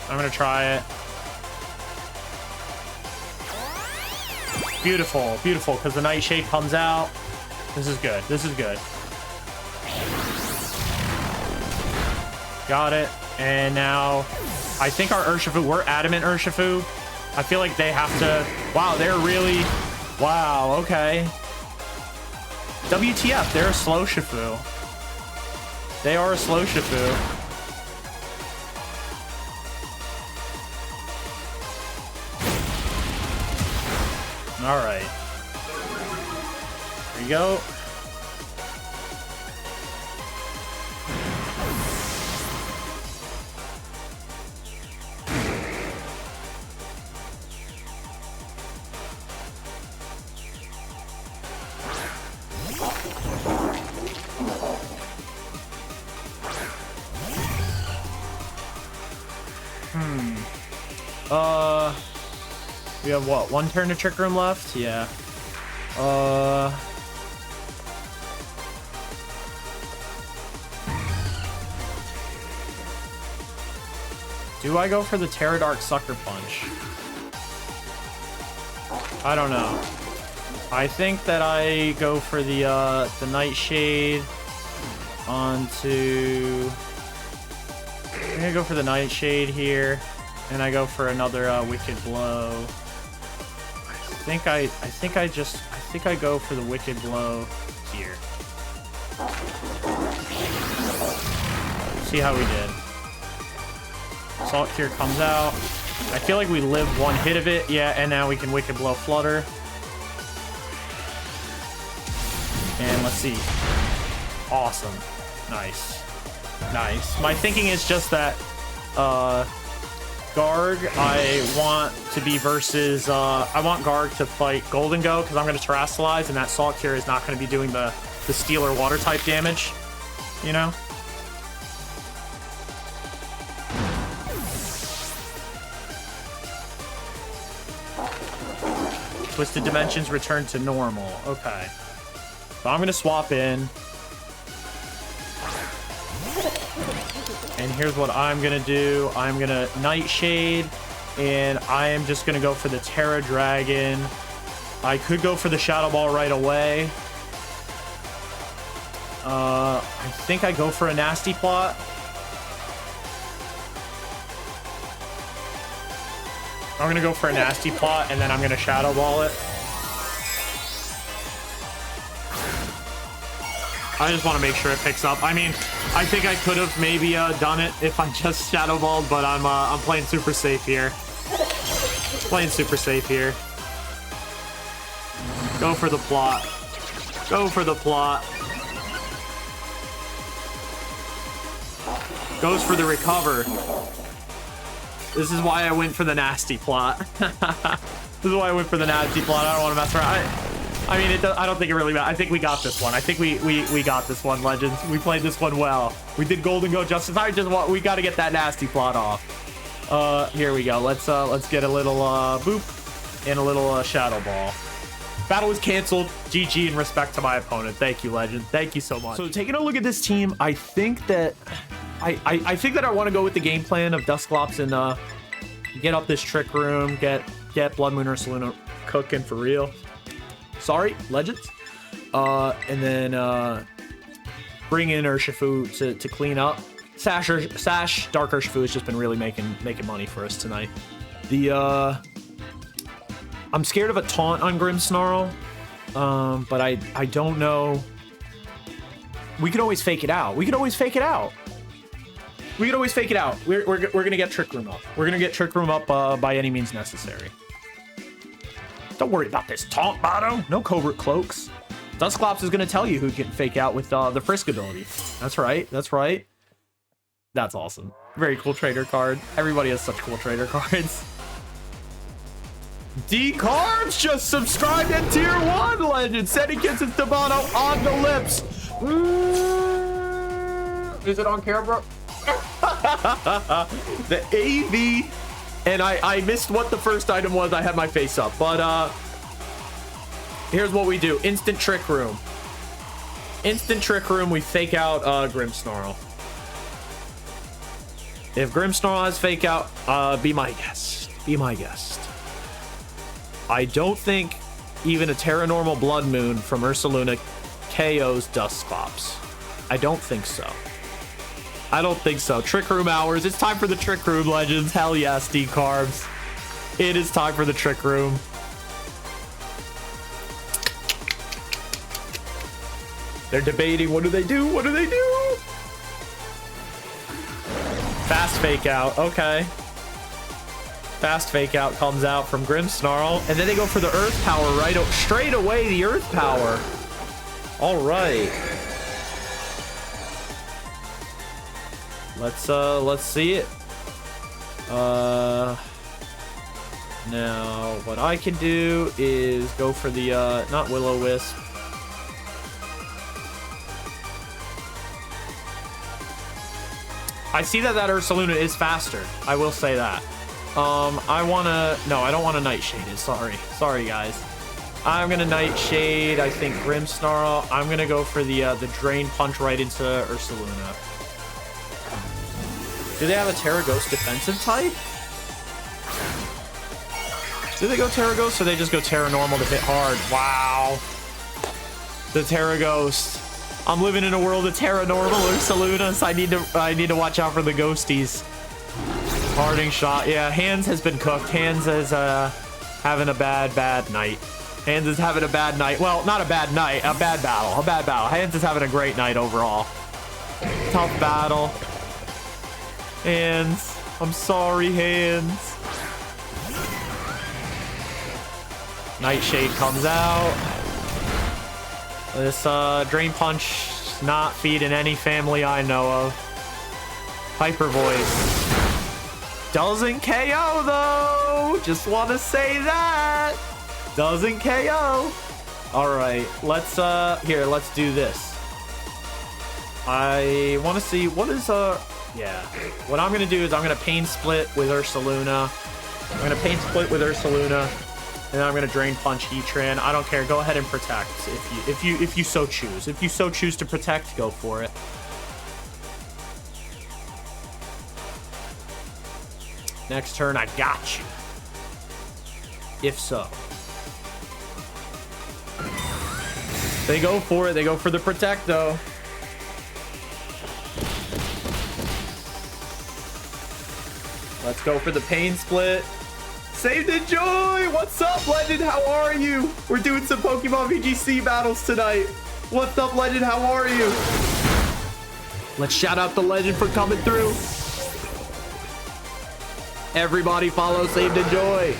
I'm gonna try it. Beautiful, beautiful, because the Nightshade comes out. This is good. This is good. Got it. And now, I think our Urshifu, we're Adamant Urshifu. I feel like they have to... Wow, they're really... Wow, okay. WTF, they're a slow Shifu. They are a slow Shifu. All right. Here we go. We have what? One turn to Trick Room left? Yeah. Do I go for the Terra Dark Sucker Punch? I don't know. I think that I go for the Nightshade onto... I'm gonna go for the Nightshade here, and I go for another Wicked Blow. I think I go for the Wicked Blow here. See how we did. Salt Cure comes out. I feel like we live one hit of it. Yeah, and now we can Wicked Blow Flutter. And let's see. Awesome. Nice. Nice. My thinking is just that Garg, I want to be versus... I want Garg to fight Golden Go because I'm going to Terrasilize, and that Salt Cure is not going to be doing the Steel or Water type damage, you know? Twisted Dimensions return to normal. Okay. So I'm going to swap in. And here's what I'm going to do. I'm going to Nightshade. And I am just going to go for the Terra Dragon. I could go for the Shadow Ball right away. I think I go for a Nasty Plot. I'm going to go for a Nasty Plot, and then I'm going to Shadow Ball it. I just want to make sure it picks up. I mean, I think I could have maybe done it if I just Shadow Balled, but I'm playing super safe here. Playing super safe here. Go for the plot. Go for the plot. Goes for the recover. This is why I went for the Nasty Plot. This is why I went for the Nasty Plot. I don't want to mess around. I mean, I don't think it really matters. I think we got this one. I think we got this one, Legends. We played this one well. We did Golden Go justice. We got to get that Nasty Plot off. Here we go. Let's get a little boop and a little Shadow Ball. Battle was canceled. GG in respect to my opponent. Thank you, Legend. Thank you so much. So taking a look at this team, I think that I want to go with the game plan of Dusclops and get up this Trick Room, get Blood Moon Ursaluna cooking for real. Sorry, Legends. And then bring in Urshifu to clean up. Sash Dark Urshifu has just been really making money for us tonight. I'm scared of a taunt on Grimmsnarl, but I don't know. We could always fake it out. We could always fake it out. We're gonna get Trick Room up. We're gonna get Trick Room up by any means necessary. Don't worry about this taunt, Bato. No Covert Cloaks. Dusclops is gonna tell you who can fake out with the Frisk ability. That's right. That's right. That's awesome. Very cool trader card. Everybody has such cool trader cards. D-Carbs just subscribed at tier 1, Legend. Sending kisses to Bono on the lips. Is it on camera? The AV. And I missed what the first item was. I had my face up. But here's what we do. Instant Trick Room. Instant Trick Room. We fake out Grimmsnarl. If Grimmsnarl has fake out, be my guest. Be my guest. I don't think even a Terra Normal Blood Moon from Ursaluna KOs Dusclops. I don't think so. I don't think so. Trick Room hours. It's time for the Trick Room, Legends. Hell yes, D-Carbs. It is time for the Trick Room. They're debating. What do they do? What do they do? Fast fake out. Okay. Fast fake out comes out from Grimmsnarl, and then they go for the Earth Power right straight away. The Earth Power. All right. Let's see it. Now what I can do is go for the not Will-O-Wisp. I see that Ursaluna is faster. I will say that. I wanna... No, I don't want to Nightshade. Sorry, guys. I'm gonna Nightshade, I think Grimmsnarl. I'm gonna go for the Drain Punch right into Ursaluna. Do they have a Terra Ghost defensive type? Do they go Terra Ghost or they just go Terra Normal to hit hard? Wow. The Terra Ghost. I'm living in a world of Terra Normal Ursaluna, so I need to watch out for the ghosties. Parting Shot. Yeah, Hands has been cooked. Hands is having a bad night. Hands is having a bad night. Well, not a bad night, a bad battle. Hands is having a great night overall. Tough battle. Hands. I'm sorry, Hands. Nightshade comes out. This Drain Punch not feeding any family I know of. Hyper Voice. Doesn't KO though. Just want to say that. Doesn't KO. All right, let's let's do this. I want to see what is yeah. What I'm gonna do is I'm gonna Pain Split with Ursaluna. And then I'm gonna Drain Punch Heatran. I don't care. Go ahead and protect if you so choose. If you so choose to protect, go for it. Next turn, I got you. If so. They go for it. They go for the protect, though. Let's go for the Pain Split. Saved Enjoy! What's up, Legend? How are you? We're doing some Pokemon VGC battles tonight. What's up, Legend? How are you? Let's shout out the Legend for coming through. Everybody follow Saved Enjoy.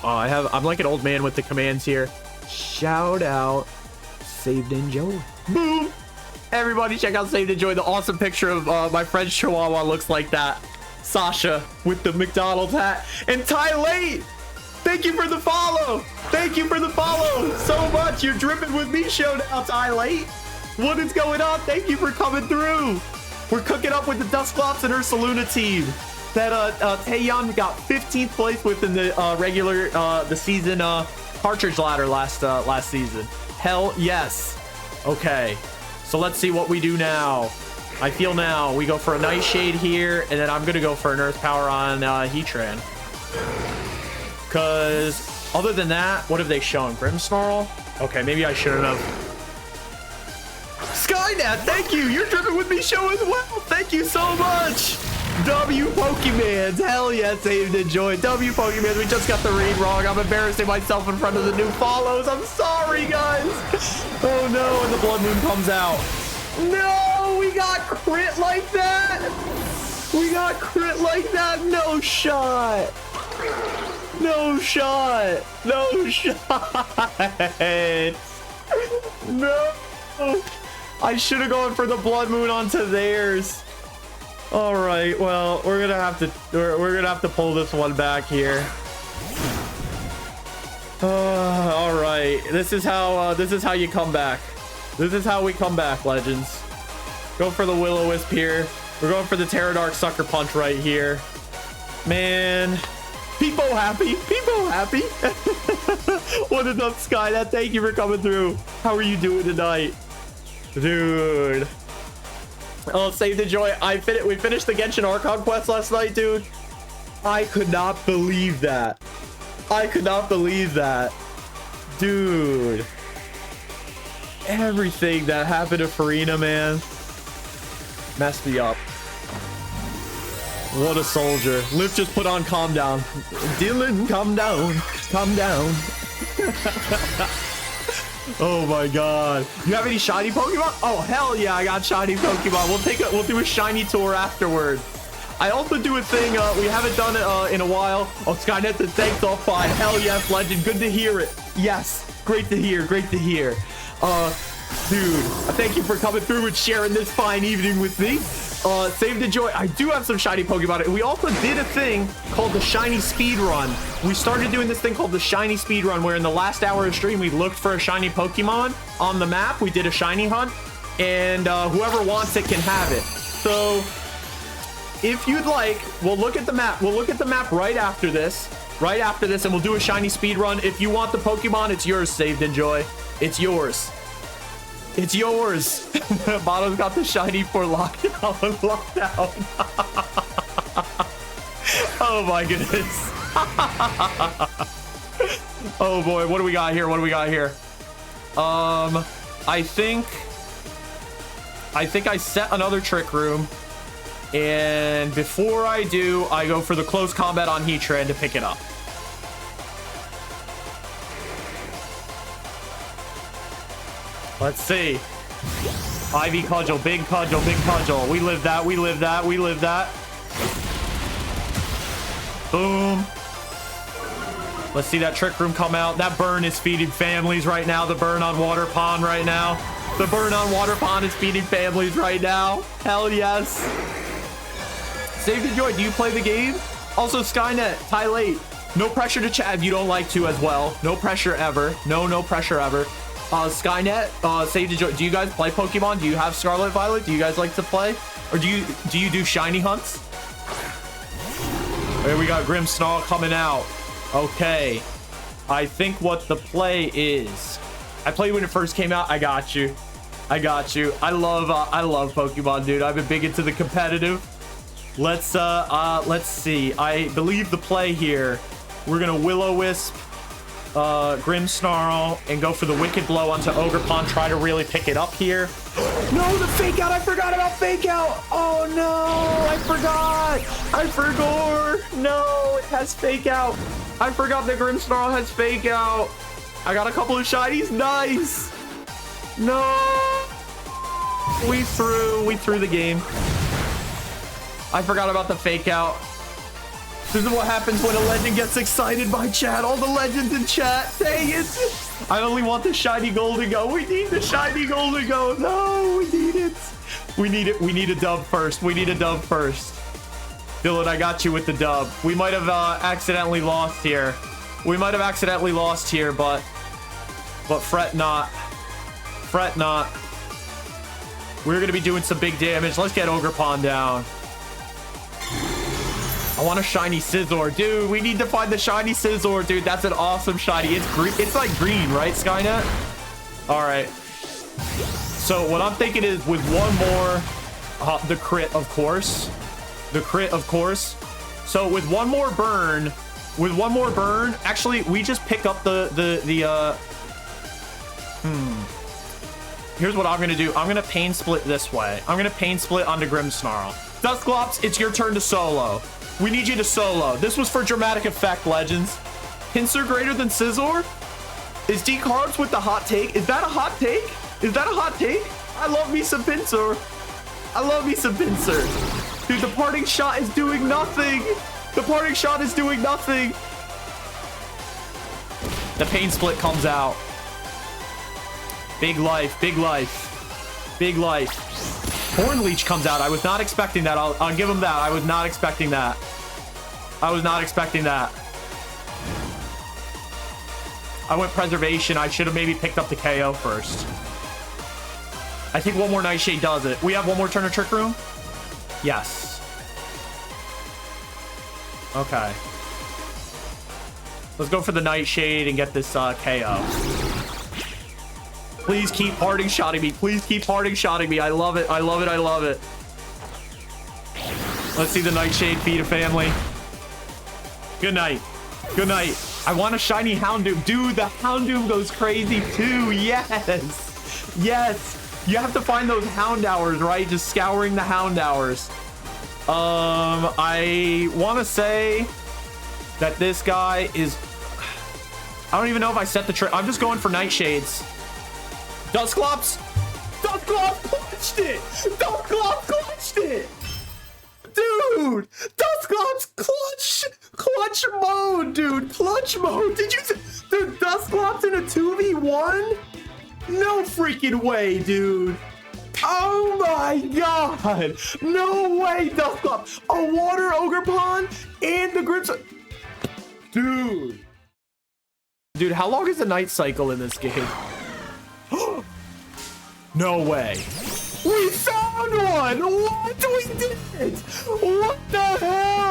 Oh, I'm like an old man with the commands here. Shout out Saved Enjoy. Boom! Everybody check out Saved Enjoy. The awesome picture of my friend Chihuahua looks like that. Sasha with the McDonald's hat. And Ty Late, thank you for the follow. Thank you for the follow so much. You're dripping with me show now, Ty Late. What is going on? Thank you for coming through. We're cooking up with the DUSCLOPS and Ursaluna team. That Taeyeon got 15th place within the regular the season cartridge ladder last season. Hell yes. Okay, so let's see what we do now. I feel now we go for a Nightshade here, and then I'm gonna go for an Earth Power on Heatran. Cause other than that, what have they shown? Grimmsnarl? Okay, maybe I shouldn't have. Skynet, thank you. You're dripping with me show as well. Thank you so much. W Pokemans, hell yeah, Saved Enjoy. W Pokemans, we just got the read wrong. I'm embarrassing myself in front of the new follows. I'm sorry, guys. Oh no, and the Blood Moon comes out. No, we got crit like that. We got crit like that. No shot. No shot. No shot. No. I should have gone for the Blood Moon onto theirs. All right, well, we're gonna have to pull this one back here. All right, this is how you come back. This is how we come back, Legends. Go for the Will-O-Wisp here. We're going for the Terradark Sucker Punch right here. Man, people happy. People happy. What is up, Skynet? Thank you for coming through. How are you doing tonight? Dude. Oh, Saved Enjoy. We finished the Genshin Archon quest last night, dude. I could not believe that. I could not believe that. Dude. Everything that happened to Farina, man, messed me up. What a soldier. Liv just put on Calm Down. Dylan, calm down. Calm down. Oh my god. You have any shiny Pokemon? Oh hell yeah, I got shiny Pokemon. We'll do a shiny tour afterward. I also do a thing we haven't done it in a while. Oh, Skynet said thanks, all fine. Hell yes, Legend. Good to hear it. Yes. Great to hear. Great to hear. Dude, thank you for coming through and sharing this fine evening with me. Saved Enjoy. I do have some shiny Pokemon. We also did a thing called the Shiny Speed Run. We started doing this thing called the Shiny Speed Run, where in the last hour of stream, we looked for a shiny Pokemon on the map. We did a shiny hunt, and whoever wants it can have it. So if you'd like, we'll look at the map. We'll look at the map right after this. Right after this, and we'll do a shiny speed run. If you want the Pokemon, it's yours, Saved Enjoy. It's yours. It's yours. Bottom's got the shiny for lockdown. Lockdown. Oh my goodness. Oh boy, what do we got here? What do we got here? I think I set another Trick Room. And before I do, I go for the close combat on Heatran to pick it up. Let's see. Ivy Cudgel, big Cudgel, big Cudgel. We live that, we live that, we live that. Boom. Let's see that Trick Room come out. That burn is feeding families right now. The burn on Waterpon right now. The burn on Waterpon is feeding families right now. Hell yes. Saved Enjoy, do you play the game? Also, Skynet, tie late. No pressure to chat if you don't like to as well. No pressure ever. No pressure ever. Skynet, Saved Enjoy, do you guys play Pokemon? Do you have Scarlet, Violet? Do you guys like to play? Or do you do shiny hunts? Here we got Grimmsnarl coming out. Okay. I think what the play is. I played when it first came out. I got you. I got you. I love Pokemon, dude. I've been big into the competitive. Let's see. I believe the play here. We're gonna Will-O-Wisp, Grimmsnarl, and go for the Wicked Blow onto Ogerpon. Try to really pick it up here. No, the Fake Out. I forgot about Fake Out. Oh no, I forgot. I forgot. No, it has Fake Out. I forgot that Grimmsnarl has Fake Out. I got a couple of shinies. Nice. No. We threw the game. I forgot about the Fake Out. This is what happens when a legend gets excited by chat. All the legends in chat. Dang it. I only want the shiny golden go. We need the shiny golden go. No, we need it. We need it. We need a dub first. We need a dub first. Dylan, I got you with the dub. We might have accidentally lost here. We might have accidentally lost here, but fret not. Fret not. We're going to be doing some big damage. Let's get Ogerpon down. I want a shiny Scizor. Dude, we need to find the shiny Scizor, dude. That's an awesome shiny. It's green. It's like green, right, Skynet? All right. So what I'm thinking is with one more, the crit, of course. The crit, of course. So with one more burn, actually, we just pick up Here's what I'm going to do. I'm going to Pain Split this way. I'm going to Pain Split onto Grimmsnarl. DUSCLOPS, it's your turn to solo. We need you to solo. This was for dramatic effect, legends. Pinsir greater than Scizor? Is D-Carbs with the hot take? Is that a hot take? Is that a hot take? I love me some Pinsir. I love me some Pinsir. Dude, the parting shot is doing nothing. The parting shot is doing nothing. The Pain Split comes out. Big life, big life, big life. Horn Leech comes out. I was not expecting that. I'll give him that. I was not expecting that. I was not expecting that. I went Preservation. I should have maybe picked up the KO first. I think one more Nightshade does it. We have one more turn of Trick Room? Yes. Okay. Let's go for the Nightshade and get this KO. Please keep parting shotting me. Please keep parting shotting me. I love it. I love it. I love it. Let's see the Nightshade feed a family. Good night. Good night. I want a shiny Houndoom. Dude, the Houndoom goes crazy too. Yes. Yes. You have to find those Hound Hours, right? Just scouring the Hound Hours. I want to say that this guy is... I don't even know if I set the trick. I'm just going for Nightshades. DUSCLOPS! DUSCLOPS clutched it! DUSCLOPS clutched it! Dude! DUSCLOPS clutch mode, dude! Clutch mode! Did you see? Dude, DUSCLOPS in a 2v1? No freaking way, dude! Oh my god! No way, DUSCLOPS! A water Ogerpon and the grips. Dude! Dude, how long is the night cycle in this game? No way. We found found one! What? We did it! What the hell?